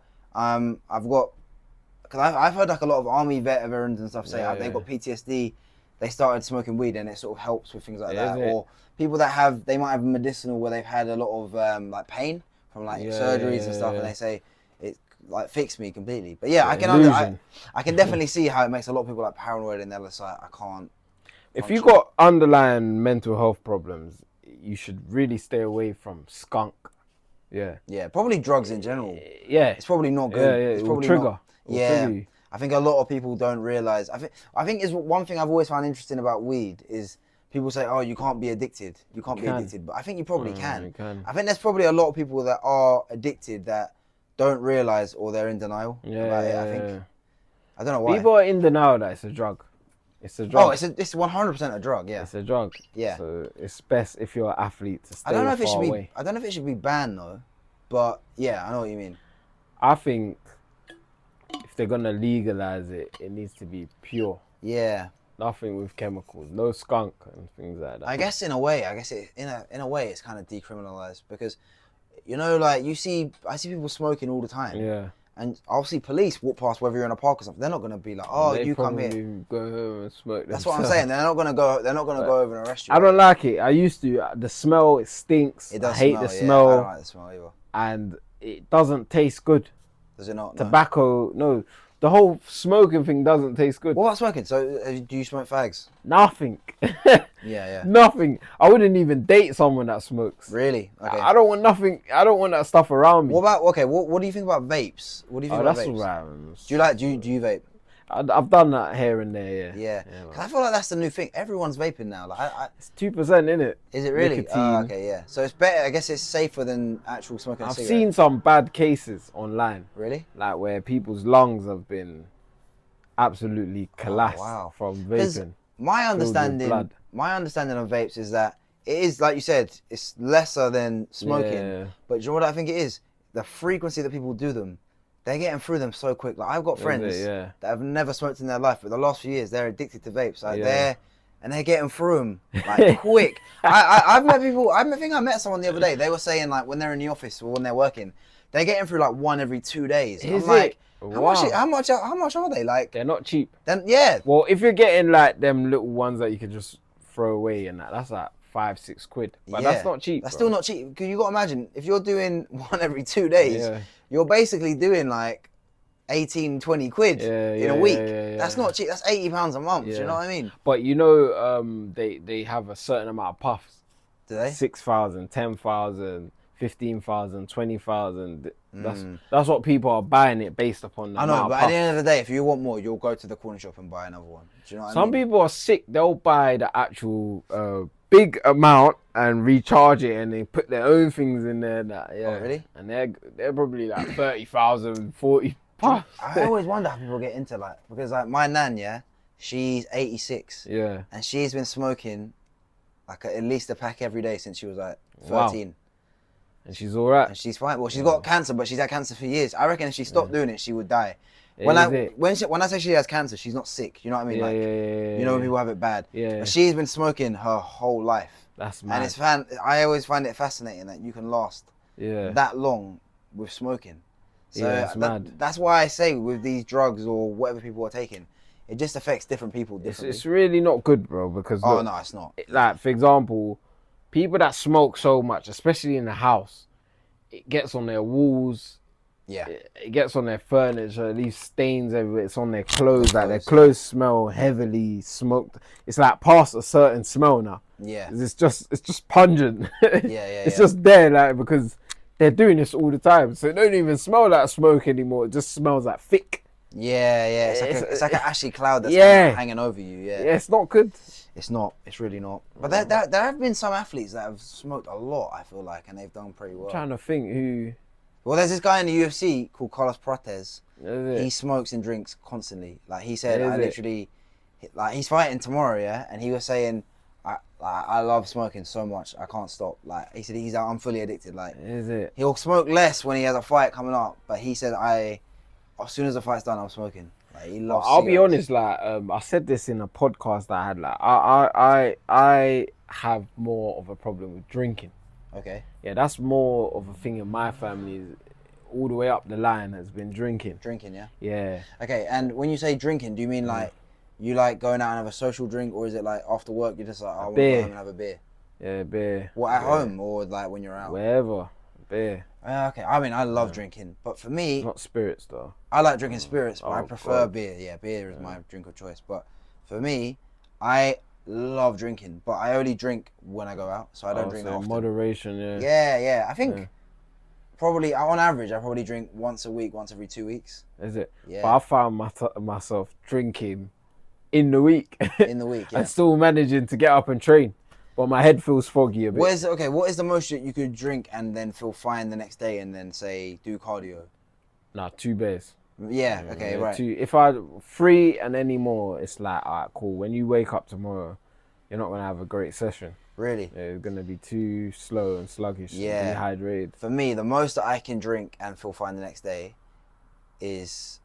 because I've heard like a lot of army veterans and stuff say they've got PTSD. They started smoking weed and it sort of helps with things like that. Or people that they might have medicinal where they've had a lot of like pain from like surgeries and stuff, and they say it like fixed me completely. But I can definitely see how it makes a lot of people like paranoid, and they're just like, I can't. If you got underlying mental health problems, you should really stay away from skunk. Yeah. Yeah, probably drugs in general. Yeah. It's probably not good. Yeah, it's probably trigger. Yeah. I think a lot of people don't realize. I think is one thing I've always found interesting about weed is people say, "Oh, you can't be addicted. You can't be addicted." But I think you probably can. You can. I think there's probably a lot of people that are addicted that don't realize, or they're in denial about it. I think I don't know why. People are in denial that it's a drug. It's a drug. Oh, it's 100% a drug. Yeah. It's a drug. Yeah. So it's best if you're an athlete to stay I don't know if it should away. be. I don't know if it should be banned though. But yeah, I know what you mean. I think if they're gonna legalize it, it needs to be pure. Yeah. Nothing with chemicals, no skunk and things like that. I guess in a way, in a way, it's kind of decriminalized because, like I see people smoking all the time. Yeah. And I'll see police walk past whether you're in a park or something. They're not gonna be like, "Oh, you come here." Go home and smoke. That's what I'm saying. They're not gonna go over and arrest you. I don't like it. I used to. The smell, it stinks. It does. I hate the smell. I don't like the smell either. And it doesn't taste good. Does it not? Tobacco, no. The whole smoking thing doesn't taste good. What about smoking? So, do you smoke fags? Nothing. Yeah. Nothing. I wouldn't even date someone that smokes. Really? Okay. I don't want nothing. I don't want that stuff around me. What do you think about vapes? What do you think about vapes? That's right. Do you vape? I've done that here and there, yeah. Cause I feel like that's the new thing. Everyone's vaping now. Like it's 2%, in it. Is it really? Okay, yeah. So it's better. I guess it's safer than actual smoking. I've seen some bad cases online. Really? Like where people's lungs have been absolutely collapsed from vaping. My understanding of vapes is that it is, like you said, it's lesser than smoking. Yeah. But do you know what I think it is? The frequency that people do them. They're getting through them so quick. Like I've got friends that have never smoked in their life, but the last few years they're addicted to vapes. Like they're getting through them like quick. I've met people. I think I met someone the other day. They were saying like when they're in the office or when they're working, they're getting through like one every 2 days. I'm like, Wow. How much are they? Like, they're not cheap. Then yeah. Well, if you're getting like them little ones that you could just throw away and that's like 5-6 quid. But that's not cheap. That's still not cheap. Because you got to imagine, if you're doing one every 2 days, you're basically doing like 18, 20 quid in a week. That's not cheap. That's £80 a month. Do you know what I mean? But you know, they have a certain amount of puffs. Do they? 6,000, 10,000, 15,000, 20,000. That's what people are buying it based upon. The I know, amount but of at the end of the day, if you want more, you'll go to the corner shop and buy another one. Do you know what I mean? Some people are sick. They'll buy the actual big amount and recharge it, and they put their own things in there. Oh, really? And they're probably like 30,000, 40 puffs. I always wonder how people get into like, because like my nan, she's 86. Yeah. And she's been smoking like at least a pack every day since she was like 13. Wow. And she's all right. And she's fine. Well, she's got cancer, but she's had cancer for years. I reckon if she stopped doing it, she would die. When I say she has cancer, she's not sick. You know what I mean? You know when people have it bad. Yeah. But she's been smoking her whole life. That's mad. And I always find it fascinating that you can last that long with smoking. So it's mad. That's why I say with these drugs or whatever people are taking, it just affects different people differently. It's really not good, bro. Because no, it's not. Like for example, people that smoke so much, especially in the house, it gets on their walls. Yeah. It gets on their furniture, it leaves stains everywhere. It's on their clothes. Like their clothes smell heavily smoked. It's like past a certain smell now. Yeah. It's just pungent. It's just there, like, because they're doing this all the time. So it don't even smell like smoke anymore. It just smells like thick. Yeah. It's like an ashy cloud that's kind of hanging over you. Yeah. Yeah, it's not good. It's not. It's really not. But there have been some athletes that have smoked a lot, I feel like, and they've done pretty well. I'm trying to think who. Well, there's this guy in the UFC called Carlos Prates. He smokes and drinks constantly. Like he said, he's fighting tomorrow, and he was saying, I love smoking so much, I can't stop. Like he said, I'm fully addicted. Like, he'll smoke less when he has a fight coming up, but he said, as soon as the fight's done, I'm smoking. Like he loves. I'll be honest, like I said this in a podcast that I had. Like I have more of a problem with drinking. Okay. Yeah, that's more of a thing in my family. All the way up the line has been drinking. Drinking, yeah? Yeah. Okay, and when you say drinking, do you mean like you like going out and have a social drink, or is it like after work you're just like, I want to go home and have a beer? Yeah, beer. What, at home or like when you're out? Wherever. Beer. Okay, I mean, I love drinking, but for me... Not spirits though. I like drinking spirits, but I prefer beer. Yeah, beer is my drink of choice. But for me, I love drinking, but I only drink when I go out, so I don't drink that often. Moderation, Yeah. I think probably, on average, I probably drink once a week, once every 2 weeks. Is it? Yeah. But I found myself drinking in the week. In the week, yeah. And still managing to get up and train. But my head feels foggy a bit. What is the most that you could drink and then feel fine the next day and then say do cardio? Nah, 2 beers. Yeah, okay, right. 2. If I 3 and any more, it's like, alright, cool. When you wake up tomorrow, you're not gonna have a great session. Really? Yeah, it's gonna be too slow and sluggish. Yeah. Dehydrated. For me, the most that I can drink and feel fine the next day is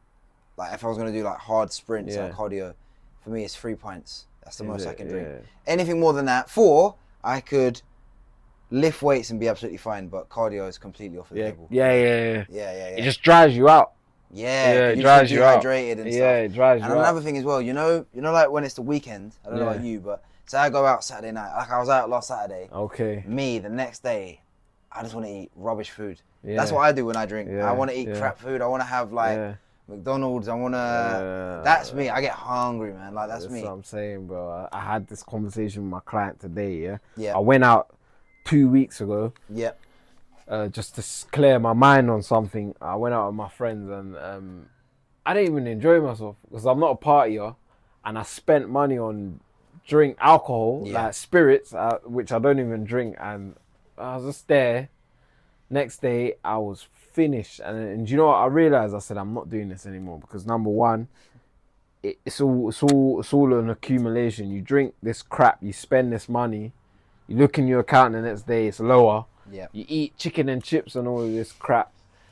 like if I was gonna do like hard sprints and cardio, for me it's 3 pints. That's the most I can drink. Anything more than that, 4, I could lift weights and be absolutely fine, but cardio is completely off the table. Yeah. It just dries you out. Yeah, it dries you dehydrated and stuff. Yeah, it dries you out. And another thing as well, you know like when it's the weekend, I don't know about you, but say I go out Saturday night, like I was out last Saturday. Okay. Me, the next day, I just want to eat rubbish food. Yeah. That's what I do when I drink. I want to eat crap food. I want to have like McDonald's. I want to... That's me. I get hungry, man. Like, that's me. That's what I'm saying, bro. I had this conversation with my client today, Yeah. I went out 2 weeks ago. Yep. Just to clear my mind on something. I went out with my friends and I didn't even enjoy myself because I'm not a partier and I spent money on alcohol, like spirits, which I don't even drink, and I was just there. Next day, I was finished, and you know what? I realized, I said, I'm not doing this anymore because number one, it's all an accumulation. You drink this crap, you spend this money, you look in your account the next day, it's lower. Yeah. You eat chicken and chips and all of this crap.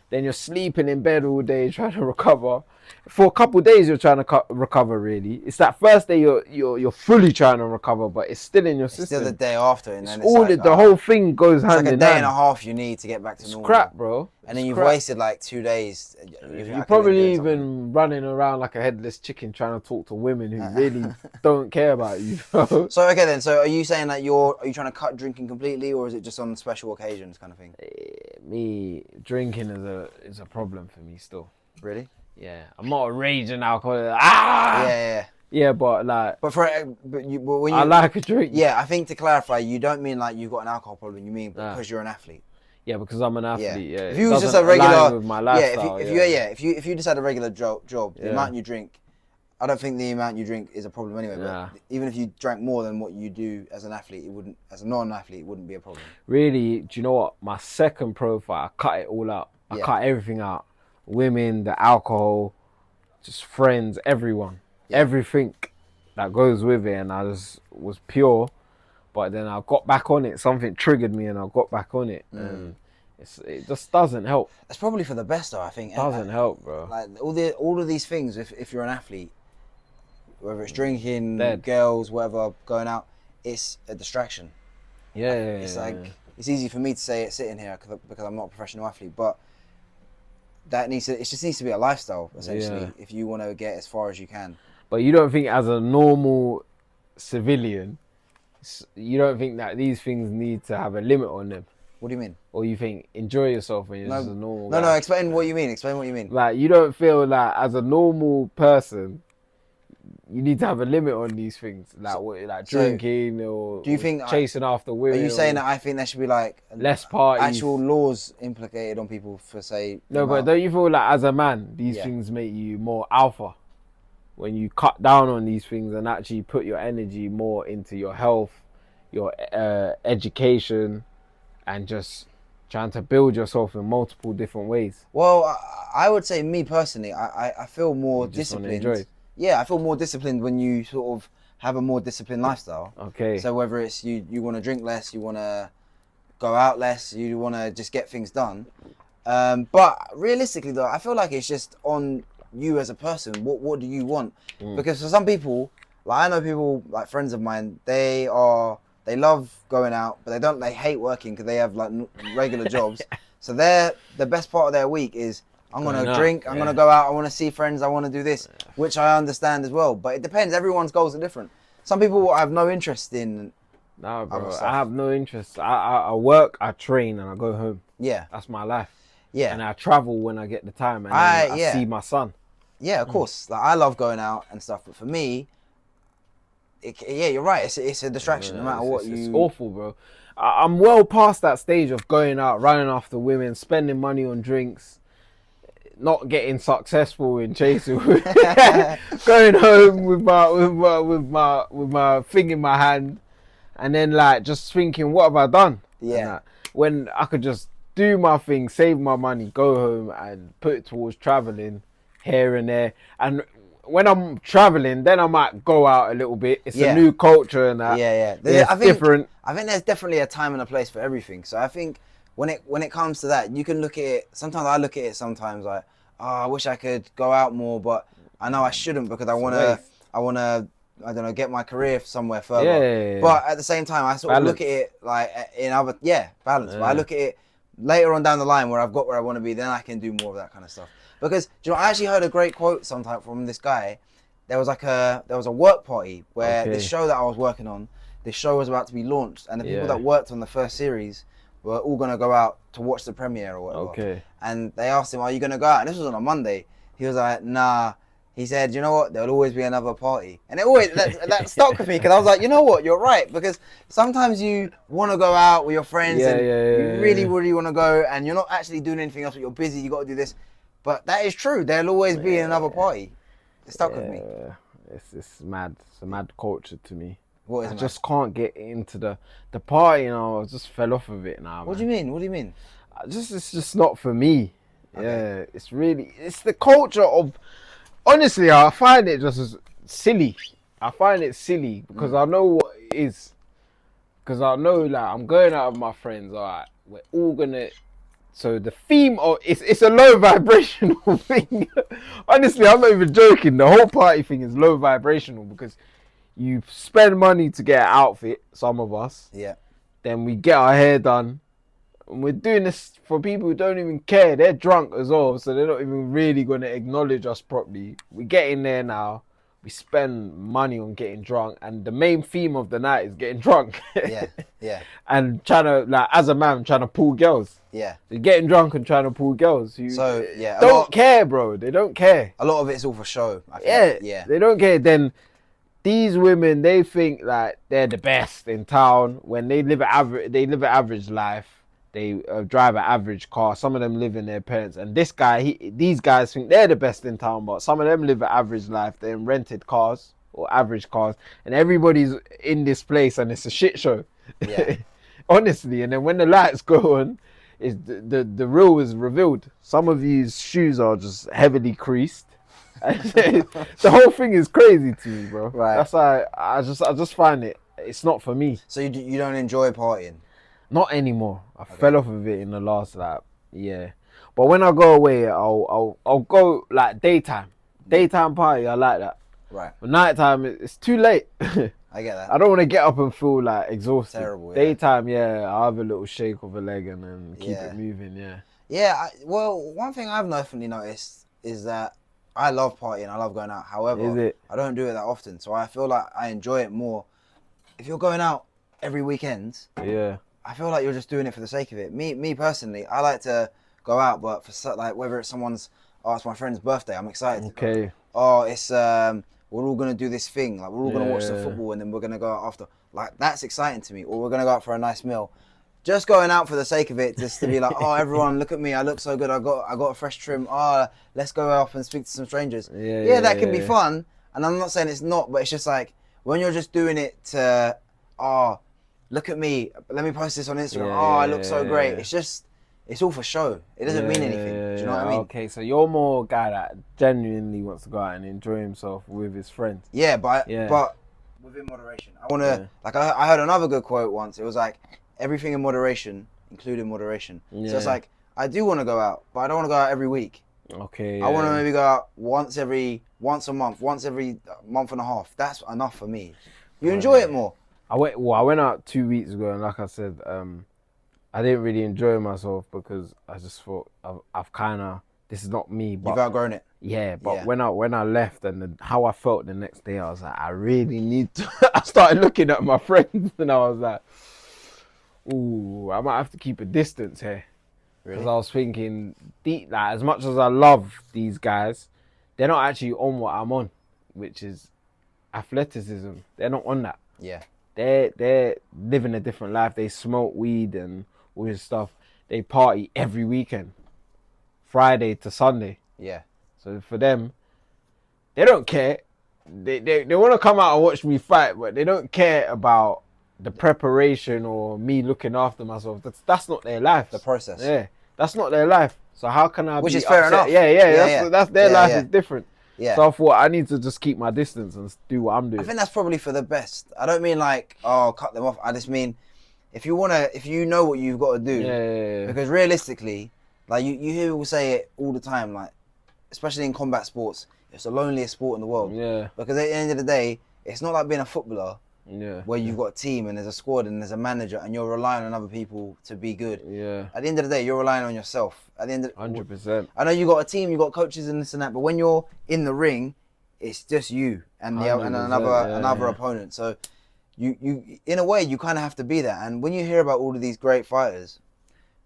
Then you're sleeping in bed all day trying to recover. For a couple of days, you're trying to recover. Really, it's that first day you're fully trying to recover, but it's still in your system. Still the day after, and then the whole thing goes hand in hand. It's like a day and a half you need to get back to normal. It's crap, bro. And then you've wasted like 2 days. You're probably even running around like a headless chicken trying to talk to women who really don't care about you, bro. So okay then, so are you saying that are you trying to cut drinking completely, or is it just on special occasions kind of thing? Me, drinking is a problem for me still. Really? Yeah, I'm not a raging alcoholic. Yeah, but like, but when you, I like a drink. Yeah, I think to clarify, you don't mean like you've got an alcohol problem. You mean because you're an athlete. Yeah, because I'm an athlete. Yeah. If you was just a regular, with my lifestyle, if you just had a regular job, the amount you drink, I don't think the amount you drink is a problem anyway. But even if you drank more than what you do as an athlete, it wouldn't. As a non-athlete, it wouldn't be a problem. Really, do you know what? My second profile, I cut it all out. I cut everything out. Women, the alcohol, just friends, everyone, everything that goes with it, and I just was pure. But then I got back on it. Something triggered me, and I got back on it, and it just doesn't help. It's probably for the best, though. I think it doesn't help, bro. Like all of these things, if you're an athlete, whether it's drinking, girls, whatever, going out, it's a distraction. Yeah, it's like it's easy for me to say it sitting here because I'm not a professional athlete, but it just needs to be a lifestyle essentially if you want to get as far as you can. But you don't think as a normal civilian, you don't think that these things need to have a limit on them? What do you mean? Or you think enjoy yourself when you're just a normal guy? No, explain what you mean. Explain what you mean. Like, you don't feel like as a normal person you need to have a limit on these things, like drinking or do you think chasing after women? Are you saying that I think there should be like less parties, actual laws implicated on people for say? No, but don't you feel like as a man these things make you more alpha when you cut down on these things and actually put your energy more into your health, your education, and just trying to build yourself in multiple different ways? Well, I would say me personally, I feel more disciplined. Yeah, I feel more disciplined when you sort of have a more disciplined lifestyle. Okay. So whether it's you want to drink less, you want to go out less, you want to just get things done. But realistically though, I feel like it's just on you as a person. What do you want? Because for some people, like I know people, like friends of mine, they love going out, but they hate working because they have like regular jobs. So the best part of their week is I'm going to drink, I'm going to go out, I want to see friends, I want to do this, which I understand as well. But it depends, everyone's goals are different. Some people have no interest in No, bro, I have no interest. I work, I train, and I go home. Yeah. That's my life. Yeah. And I travel when I get the time, and I see my son. Yeah, of course. Like, I love going out and stuff, but for me, you're right, it's a distraction no matter what you... It's awful, bro. I'm well past that stage of going out, running after women, spending money on drinks, not getting successful in chasing, going home with my thing in my hand, and then like just thinking, what have I done? Yeah. When I could just do my thing, save my money, go home and put it towards traveling here and there. And when I'm traveling, then I might go out a little bit. It's a new culture and that. Yeah. It's different. I think there's definitely a time and a place for everything. So I think when it comes to that, you can look at it. Sometimes I look at it like, oh, I wish I could go out more, but I know I shouldn't because I wanna, I don't know, get my career somewhere further. Yeah. But at the same time, I sort of look at it like in other balance. But I look at it later on down the line where I've got where I want to be, then I can do more of that kind of stuff. Because do you know, I actually heard a great quote sometime from this guy. There was a work party where this show that I was working on, this show was about to be launched, and the people that worked on the first series were all gonna go out to watch the premiere or whatever. Okay. And they asked him, "Are you gonna go out?" And this was on a Monday. He was like, "Nah." He said, "You know what? There'll always be another party." And it always that stuck with me because I was like, you know what? You're right, because sometimes you want to go out with your friends and you really want to go, and you're not actually doing anything else. But you're busy. You got to do this. But that is true. There'll always be another party. It stuck with me. It's mad. It's a mad culture to me. What is I just can't get into the party. You know, I just fell off of it now. What do you mean? What do you mean? It's just not for me. Okay. Yeah, it's the culture of. Honestly, I find it just silly. I find it silly because I know what it is. Because I know, like, I'm going out with my friends. All right, we're all gonna So the theme of it's a low vibrational thing. Honestly, I'm not even joking. The whole party thing is low vibrational because you spend money to get an outfit. Some of us. Yeah. Then we get our hair done. And we're doing this for people who don't even care. They're drunk as well, so they're not even really going to acknowledge us properly. We get in there now. We spend money on getting drunk, and the main theme of the night is getting drunk. Yeah. And trying to, like, as a man, trying to pull girls. Yeah. So getting drunk and trying to pull girls who yeah, don't care, bro. They don't care. A lot of it's all for show. I think. Yeah. They don't care. Then these women, they think like they're the best in town when they live an average life. They drive an average car. Some of them live in their parents. And these guys think they're the best in town, but some of them live an average life. They're in rented cars or average cars. And everybody's in this place and it's a shit show. Yeah. Honestly. And then when the lights go on, the real is revealed. Some of these shoes are just heavily creased. The whole thing is crazy to me, bro. Right. That's why I just find it's not for me. So you don't enjoy partying? Not anymore. I fell off of it in the last year. But when I go away, I'll go like daytime party. I like that. Right. But nighttime, it's too late. I get that. I don't want to get up and feel like exhausted. Terrible. Yeah. Daytime, I'll have a little shake of a leg and then keep it moving. Yeah. Yeah. Well, one thing I've definitely noticed is that I love partying. I love going out. However, I don't do it that often, so I feel like I enjoy it more. If you're going out every weekend, I feel like you're just doing it for the sake of it. Me personally, I like to go out, but for like whether it's it's my friend's birthday, I'm excited. Okay. It's we're all gonna do this thing. Like we're all gonna watch the football and then we're gonna go out after. Like that's exciting to me. Or we're gonna go out for a nice meal. Just going out for the sake of it, just to be like, oh, everyone, look at me, I look so good. I got a fresh trim. Oh, let's go off and speak to some strangers. Yeah, that can be fun. And I'm not saying it's not, but it's just like when you're just doing it to, look at me, let me post this on Instagram. I look so great. It's all for show. It doesn't mean anything. Do you know what I mean? Okay, so you're more a guy that genuinely wants to go out and enjoy himself with his friends. Yeah, but within moderation. I want to, like I heard another good quote once. It was like, everything in moderation, including moderation. So it's like, I do want to go out, but I don't want to go out every week. Okay. I want to maybe go out once a month, once every month and a half. That's enough for me. You enjoy it more. I went out 2 weeks ago, and like I said, I didn't really enjoy myself because I just thought I've kind of, this is not me. But you've outgrown it. Yeah, but when I left and how I felt the next day, I was like, I really need to. I started looking at my friends and I was like, ooh, I might have to keep a distance here. Because I was thinking, like, as much as I love these guys, they're not actually on what I'm on, which is athleticism. They're not on that. Yeah. They're living a different life. They smoke weed and all this stuff. They party every weekend, Friday to Sunday. Yeah. So for them, they don't care. They want to come out and watch me fight, but they don't care about the preparation or me looking after myself. That's not their life. The process. Yeah, that's not their life. So how can I? Which be is fair upset? enough. That's their life is different. Yeah. So I thought I need to just keep my distance and do what I'm doing. I think that's probably for the best. I don't mean like, cut them off. I just mean if you know what you've got to do. Yeah. Because realistically, like you hear people say it all the time, like especially in combat sports, it's the loneliest sport in the world. Yeah. Because at the end of the day, it's not like being a footballer. Yeah. Where you've got a team and there's a squad and there's a manager and you're relying on other people to be good. Yeah. At the end of the day, you're relying on yourself. At the end of 100%. I know you got a team, you got coaches and this and that, but when you're in the ring, it's just you and another opponent. So you in a way you kind of have to be that. And when you hear about all of these great fighters,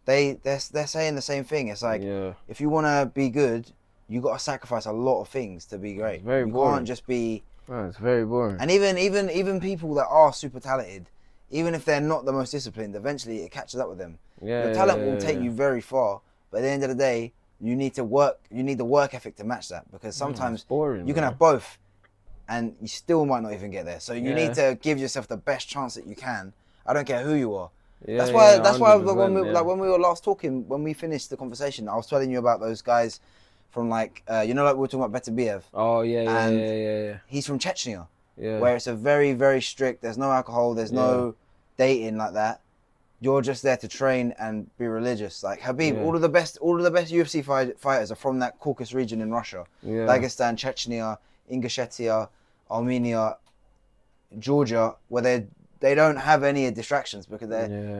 they're saying the same thing. It's like if you want to be good, you got to sacrifice a lot of things to be great. It's very you boring. Can't just be. Oh, it's very boring. And even people that are super talented, even if they're not the most disciplined, eventually it catches up with them. Your talent will take you very far, but at the end of the day, you need to work. You need the work ethic to match that, because sometimes you can have both, and you still might not even get there. So you need to give yourself the best chance that you can. I don't care who you are. That's why when we were last talking, when we finished the conversation, I was telling you about those guys from like like we were talking about Beterbiev. Oh yeah. He's from Chechnya, Yeah. where it's a very, very strict. There's no alcohol. There's no dating like that. you're just there to train and be religious. Like Khabib, all of the best UFC fighters are from that Caucasus region in Russia, Dagestan, Chechnya, Ingushetia, Armenia, Georgia, where they don't have any distractions because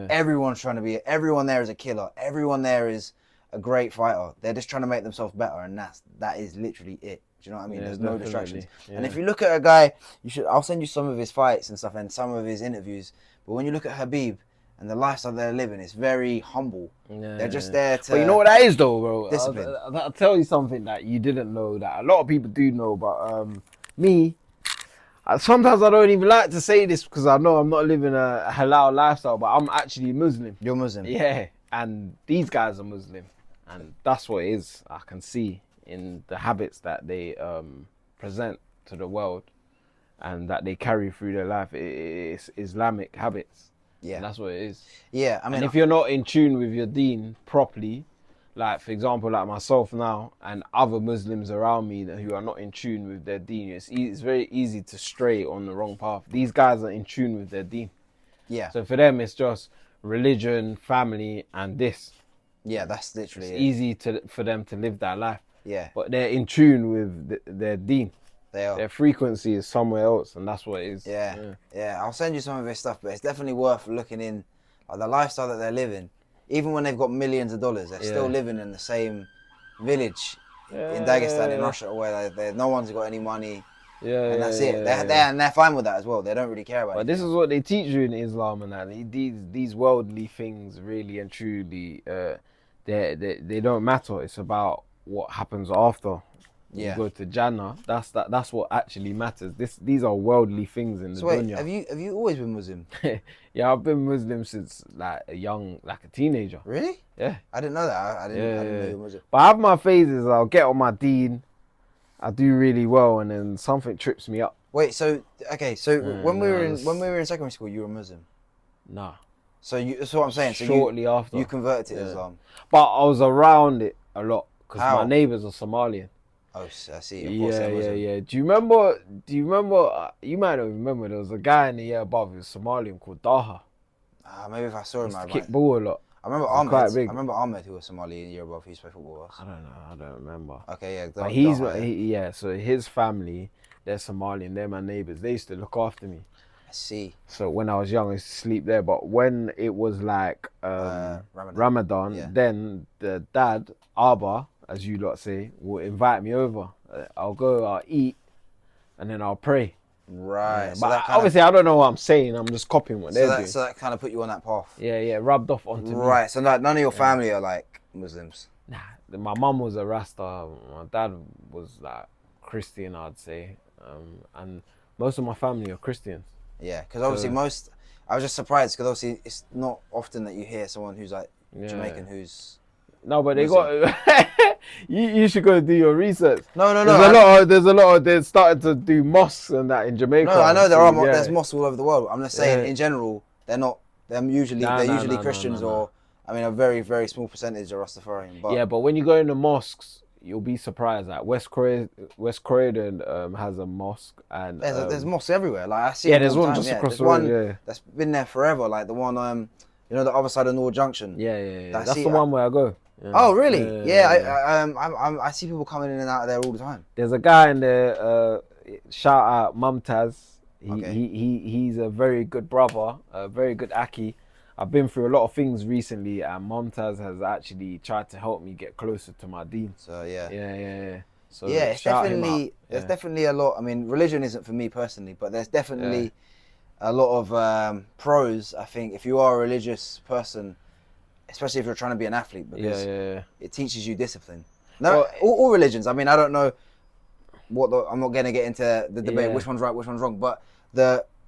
everyone's trying to be. Everyone there is a killer. Everyone there is a great fighter. They're just trying to make themselves better, and that is literally it. Do you know what I mean? There's no distractions. Yeah. And if you look at a guy, I'll send you some of his fights and stuff and some of his interviews. But when you look at Khabib and the lifestyle they're living, it's very humble. Yeah, they're just there to. But you know what that is, though, bro. Discipline. I'll tell you something that you didn't know that a lot of people do know, but me. Sometimes I don't even like to say this because I know I'm not living a halal lifestyle, but I'm actually Muslim. You're Muslim? Yeah, and these guys are Muslim. And that's what it is. I can see in the habits that they present to the world and that they carry through their life. It's Islamic habits. Yeah. And that's what it is. Yeah, I mean... And if you're not in tune with your deen properly, like, for example, like myself now and other Muslims around me who are not in tune with their deen, it's very easy to stray on the wrong path. These guys are in tune with their deen. Yeah. So for them, it's just religion, family, and this. Yeah, that's literally it. It's easy for them to live that life. Yeah. But they're in tune with their deen. They are. Their frequency is somewhere else, and that's what it is. Yeah. I'll send you some of his stuff, but it's definitely worth looking in. Like the lifestyle that they're living, even when they've got millions of dollars, they're still living in the same village in Dagestan in Russia, where no one's got any money. And that's it. They're fine with that as well. They don't really care about it. But this is what they teach you in Islam, and that these worldly things really and truly, they don't matter. It's about what happens after. You go to Jannah. That's what actually matters. These are worldly things in the dunya. Have you always been Muslim? Yeah, I've been Muslim since like a teenager. Really? Yeah. I didn't know that. I didn't know you were Muslim. But I have my phases. I'll get on my deen. I do really well, and then something trips me up. Wait, when we were in secondary school, you were Muslim? Nah. So that's what I'm saying. So shortly after you converted to Islam. But I was around it a lot because my neighbours are Somalian. Oh, I see. Of course Yeah. Do you remember? You might not remember. There was a guy in the year above who was Somalian called Daha. Maybe if I saw him, I kick ball a lot. I remember Ahmed. I remember Ahmed, who was Somali in the year above. He used to play football with us. I don't know. I don't remember. Okay, yeah. But so his family, they're Somalian. They're my neighbours. They used to look after me. I see. So when I was young, I used to sleep there. But when it was like Ramadan, then the dad, Abba, as you lot say, will invite me over. I'll go, I'll eat, and then I'll pray. Right. Yeah, so but obviously I don't know what I'm saying. I'm just copying what they're doing. So that kind of put you on that path. Yeah, rubbed off onto me. Right. So none of your family are like Muslims. Nah. My mum was a Rasta. My dad was like Christian, I'd say, and most of my family are Christians. Yeah, because obviously I was just surprised because obviously it's not often that you hear someone who's like Jamaican who's. No, but they got. you should go do your research. No. There's a lot of. They're starting to do mosques and that in Jamaica. No, I know there's mosques all over the world. I'm just saying in general they're not. They're usually Christians or I mean a very very small percentage are Rastafarian. But but when you go into mosques, you'll be surprised. Like West Croydon has a mosque and there's mosques everywhere. Like I see. Yeah, there's one just across the road. That's been there forever. Like the one the other side of North Junction. Yeah. That's the one where I go. Yeah. Oh really? Yeah. I see people coming in and out of there all the time. There's a guy in there. Shout out Mumtaz. He's a very good brother, a very good Aki. I've been through a lot of things recently, and Mumtaz has actually tried to help me get closer to my deen. So yeah. So it's definitely there's definitely a lot. I mean, religion isn't for me personally, but there's definitely a lot of pros. I think if you are a religious person, especially if you're trying to be an athlete, because it teaches you discipline. No, all religions. I mean, I don't know I'm not going to get into the debate which one's right, which one's wrong, but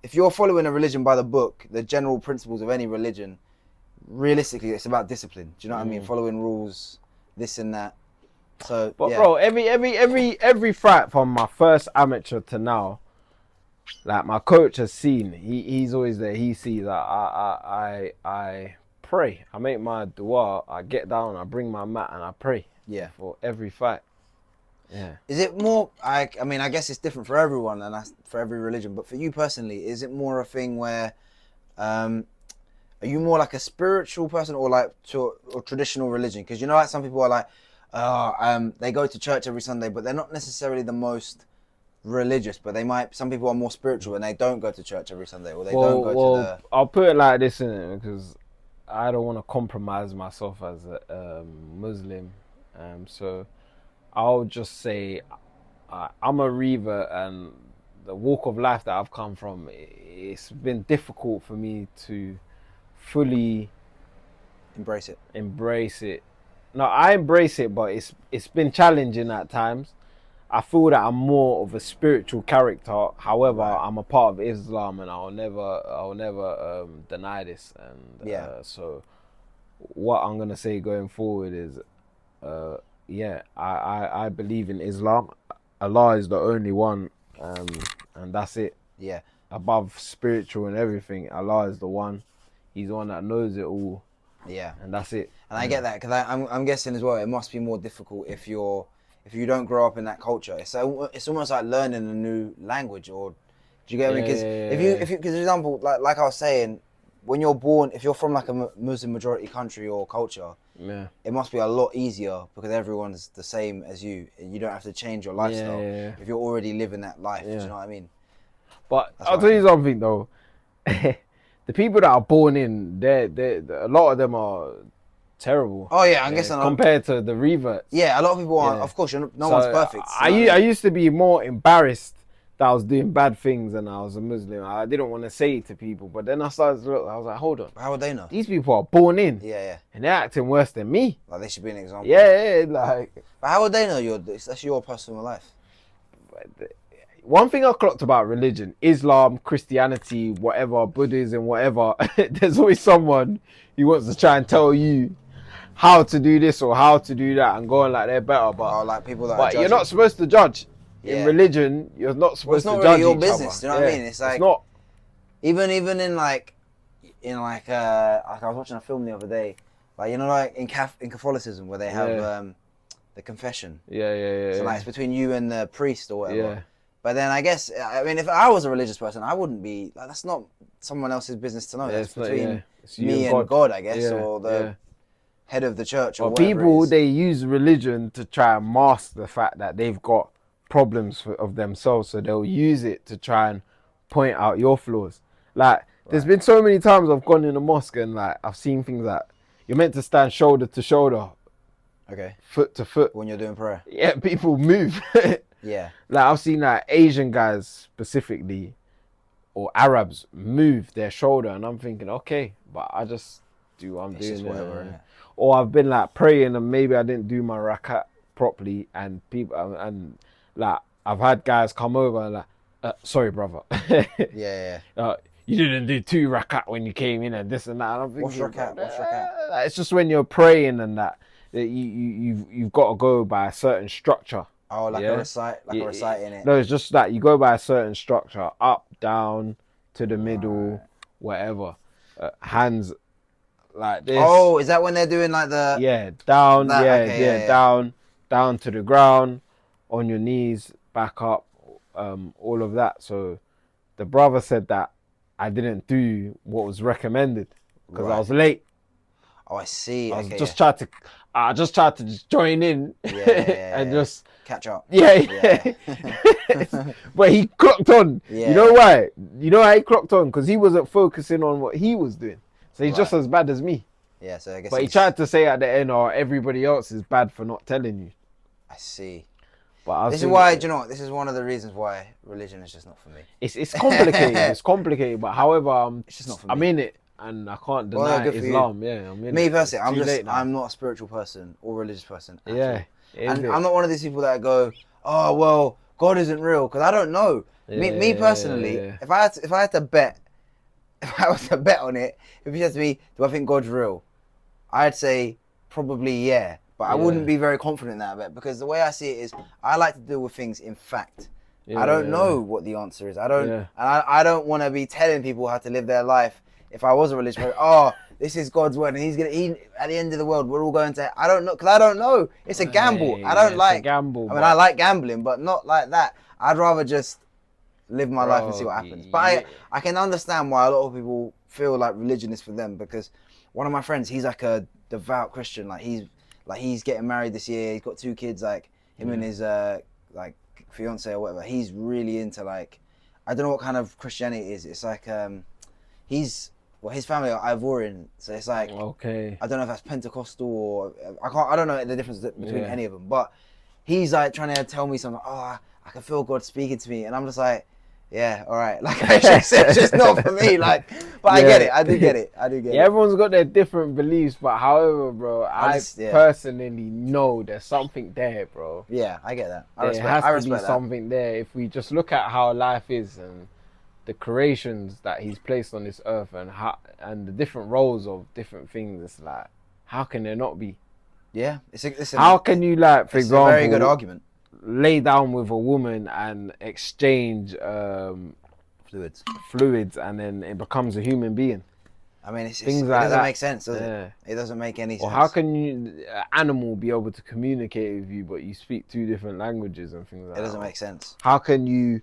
if you're following a religion by the book, the general principles of any religion, realistically, it's about discipline. Do you know what I mean? Following rules, this and that. So, bro, every fight from my first amateur to now, like my coach has seen. He's always there. He sees. I pray. I make my dua. I get down. I bring my mat and I pray. Yeah. For every fight. Yeah. Is it more? I mean, I guess it's different for everyone and for every religion. But for you personally, is it more a thing where, are Are you more like a spiritual person or like or traditional religion? Because you know, like some people are like, they go to church every Sunday, but they're not necessarily the most religious. But some people are more spiritual and they don't go to church every Sunday, or they don't go to the. I'll put it like this in it because I don't want to compromise myself as a Muslim, so I'll just say I'm a revert, and the walk of life that I've come from, it's been difficult for me to fully embrace it. No, I embrace it, but it's been challenging at times. I feel that I'm more of a spiritual character. However, I'm a part of Islam, and I'll never deny this. And so what I'm gonna say going forward is, I believe in Islam. Allah is the only one, and that's it. Yeah. Above spiritual and everything, Allah is the one. He's the one that knows it all. Yeah. And that's it. And I get that, because I'm guessing as well, it must be more difficult if you don't grow up in that culture. It's almost like learning a new language, or do you get me? Because because for example, like I was saying, when you're born, if you're from like a Muslim majority country or culture, it must be a lot easier because everyone's the same as you. You don't have to change your lifestyle if you're already living that life. Do you know what I mean? But I'll tell you something though. The people that are born in, a lot of them are terrible. Oh yeah, I'm guessing compared to the reverts. Yeah, a lot of people are. Of course, no one's perfect. I used to be more embarrassed that I was doing bad things and I was a Muslim. I didn't want to say it to people, but then I started to look. I was like, hold on. How would they know? These people are born in. Yeah. And they're acting worse than me. Like they should be an example. Yeah, like. But how would they know that's your personal life? One thing I clocked about religion, Islam, Christianity, whatever, Buddhism, whatever, there's always someone who wants to try and tell you how to do this or how to do that and going like they're better. But like people that but you're not supposed to judge. Yeah. In religion, you're not supposed to judge. It's not really your each business, other. do you know what I mean? It's like, it's not. Even in like I was watching a film the other day, like you know, like in Catholicism where they have the confession. Yeah. So like it's between you and the priest or whatever. Yeah. But then I guess, I mean, if I was a religious person, I wouldn't be, like, that's not someone else's business to know. That's between me and God, I guess, or the head of the church or whatever. People, they use religion to try and mask the fact that they've got problems of themselves, so they'll use it to try and point out your flaws. Like, there's been so many times I've gone in a mosque and, like, I've seen things like, you're meant to stand shoulder to shoulder. Okay. Foot to foot. When you're doing prayer. Yeah, people move. Yeah. Like I've seen like Asian guys specifically or Arabs move their shoulder and I'm thinking, okay, but I just do what I'm doing. Whatever, or I've been like praying and maybe I didn't do my rakat properly and people and like I've had guys come over and like, sorry brother. Yeah. You didn't do 2 rakat when you came in and this and that. And I'm thinking, What's rakat? It's just when you're praying and that you've got to go by a certain structure. Oh, like a recite in it. No, it's just that you go by a certain structure, up, down, to the middle, whatever. Hands like this. Oh, is that when they're doing like the... down, down to the ground, on your knees, back up, all of that. So the brother said that I didn't do what was recommended because I was late. Oh, I see. I just tried to join in and just catch up. Yeah. But he clocked on. Yeah. You know why? You know how he clocked on? Because he wasn't focusing on what he was doing. So he's just as bad as me. Yeah, so I guess. But he tried to say at the end, "Oh, everybody else is bad for not telling you." I see. But this is why, do you know what? This is one of the reasons why religion is just not for me. It's complicated. It's complicated. But however, it's just not for me. I'm in it. And I can't deny Islam. Yeah, me personally, I'm not a spiritual person or religious person. And I'm not one of these people that go, "Oh well, God isn't real," because I don't know. Me personally, if I had to bet, if I was to bet on it, if you said to me, "Do I think God's real?" I'd say probably yeah, but I wouldn't be very confident in that bet because the way I see it is, I like to deal with things in fact. I don't know what the answer is. I don't, and I don't want to be telling people how to live their life. If I was a religious person, this is God's word, and he at the end of the world, we're all going to. I don't know, because I don't know. It's a gamble. I don't like. Gamble. I mean, I like gambling, but not like that. I'd rather just live my life and see what happens. But I can understand why a lot of people feel like religion is for them, because one of my friends, he's like a devout Christian. Like he's getting married this year. He's got 2 kids. Like him and his like fiance or whatever. He's really into like, I don't know what kind of Christianity it is. It's like his family are Ivorian, so it's like, okay, I don't know if that's Pentecostal or I don't know the difference between any of them. But he's like trying to tell me something. Oh, I can feel God speaking to me, and I'm just like, yeah, all right. Like it's just not for me. Like, but I get it. I do get it. Yeah, everyone's got their different beliefs, but however, bro, I personally know there's something there, bro. Yeah, I get that. There has to be something there. If we just look at how life is and the creations that he's placed on this earth and the different roles of different things, it's like, how can there not be? Yeah, how can you, like, for example, a very good argument, lay down with a woman and exchange fluids, and then it becomes a human being? I mean, it doesn't make sense, does it? It doesn't make any sense. Or how can an animal be able to communicate with you, but you speak 2 different languages and things like that? It doesn't make sense. How can you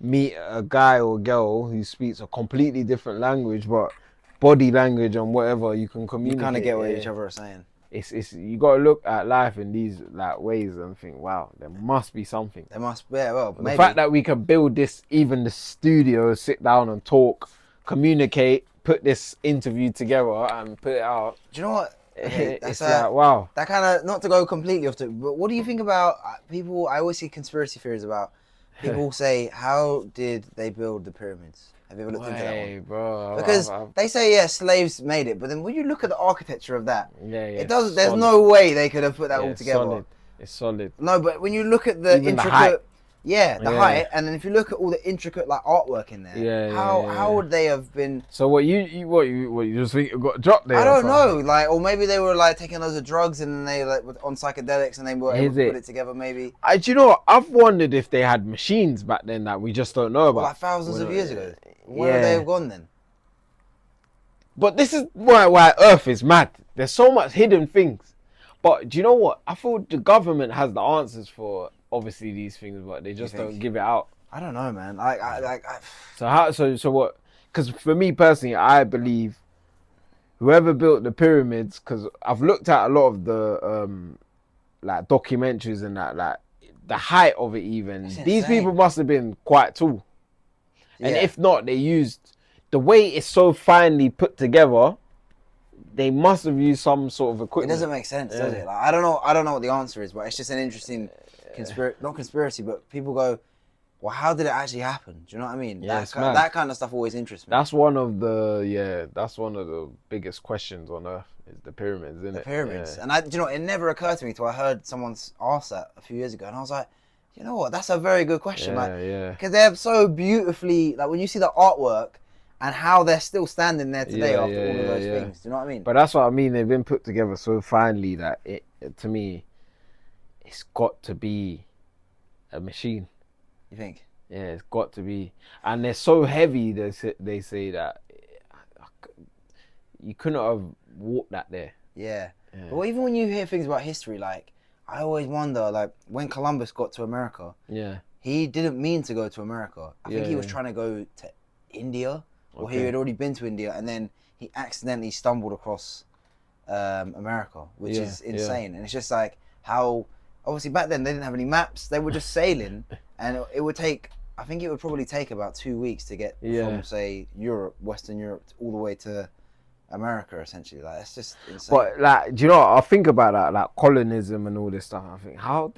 meet a guy or girl who speaks a completely different language, but body language and whatever, you can communicate? You kind of get what each other are saying. It's you got to look at life in these like ways and think, wow, there must be something. There must be. Well, maybe. The fact that we can build this, even the studio, sit down and talk, communicate, put this interview together and put it out. Do you know what? Okay, it's like, wow. That kind of, not to go completely off topic, but what do you think about people? I always see conspiracy theories about people say, how did they build the pyramids? Have you ever looked into that one? Bro, because they say, slaves made it, but then when you look at the architecture of that, it does. There's solid. No way they could have put that all together. Solid. It's solid. No, but when you look at the intricate, the height, and then if you look at all the intricate like artwork in there, how would they have been? So what you just think got dropped there? I don't know, like, or maybe they were like taking loads of drugs and they like were on psychedelics and they were able to put it together. Maybe. Do you know what? I've wondered if they had machines back then that we just don't know about. Like thousands of years ago. Where would they have gone then? But this is why Earth is mad. There's so much hidden things. But do you know what? I feel the government has the answers for obviously these things, but they just don't give it out. I don't know, man. So what? Because for me personally, I believe whoever built the pyramids, because I've looked at a lot of the like documentaries and that, like the height of it. Even these people must have been quite tall. And if not, they used the way it's so finely put together. They must have used some sort of equipment. It doesn't make sense, does it? Like, I don't know what the answer is, but it's just an interesting not conspiracy, but people go, well, how did it actually happen? Do you know what I mean? Yeah, that kind of stuff always interests me. That's one of the biggest questions on Earth is the pyramids, isn't it? The pyramids. And do you know, it never occurred to me till I heard someone ask that a few years ago, and I was like, you know what? That's a very good question. Because they're so beautifully, like when you see the artwork and how they're still standing there today after all of those things. Do you know what I mean? But that's what I mean. They've been put together so finely that it, to me, it's got to be a machine. You think? Yeah, it's got to be. And they're so heavy. They say that you couldn't have walked that there. Yeah. But even when you hear things about history, like, I always wonder, like, when Columbus got to America, he didn't mean to go to America. I think he was trying to go to India, or he had already been to India, and then he accidentally stumbled across America, which is insane. And it's just like how, obviously back then they didn't have any maps. They were just sailing, and it would probably take about 2 weeks to get from, say, Europe, Western Europe, all the way to America, essentially. Like, it's just insane. But like, do you know what? I think about that, like colonism and all this stuff. I think, how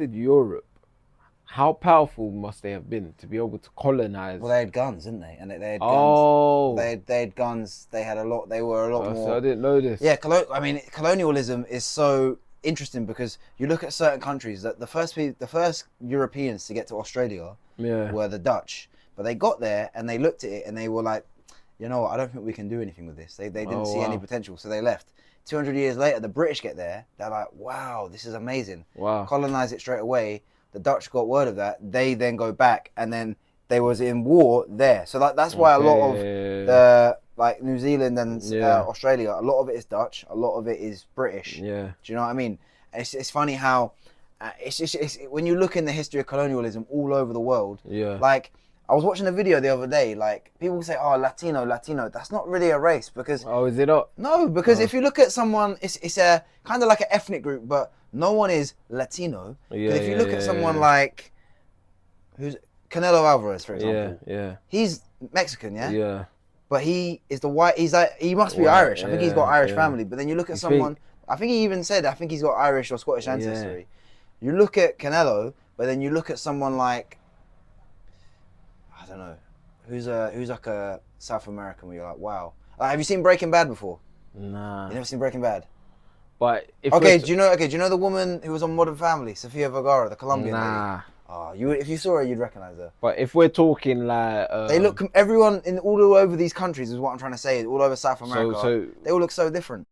powerful must they have been to be able to colonize? Well, they had guns, didn't they? And they had guns. They had guns. They had a lot. They were a lot more. So I didn't know this. Yeah, colonialism is so interesting because you look at certain countries that the first Europeans to get to Australia were the Dutch, but they got there and they looked at it and they were like, you know what, I don't think we can do anything with this. They didn't see any potential, so they left. 200 years later, the British get there. They're like, wow, this is amazing. Wow. Colonize it straight away. The Dutch got word of that. They then go back, and then they was in war there. So that's why a lot of the, like, New Zealand and Australia, a lot of it is Dutch, a lot of it is British. Yeah. Do you know what I mean? And it's funny how it's when you look in the history of colonialism all over the world. Yeah. Like, I was watching a video the other day. Like people say, "Oh, Latino." That's not really a race because. Oh, is it not? No, because if you look at someone, it's a kind of like an ethnic group, but no one is Latino. Because if you look at someone like, who's Canelo Alvarez, for example. Yeah. He's Mexican, yeah. Yeah. But he is the white. He's like he must be Irish. I think he's got Irish family. But then you look at someone. I think he even said I think he's got Irish or Scottish ancestry. You look at Canelo, but then you look at someone like I don't know, who's like a South American where you're like, wow. Have you seen Breaking Bad before? Nah. You never seen Breaking Bad? But if do you know the woman who was on Modern Family, Sofia Vergara, the Colombian lady? Oh, if you saw her, you'd recognize her. But if we're talking like they look everyone in all over these countries is what I'm trying to say. All over South America, they all look so different.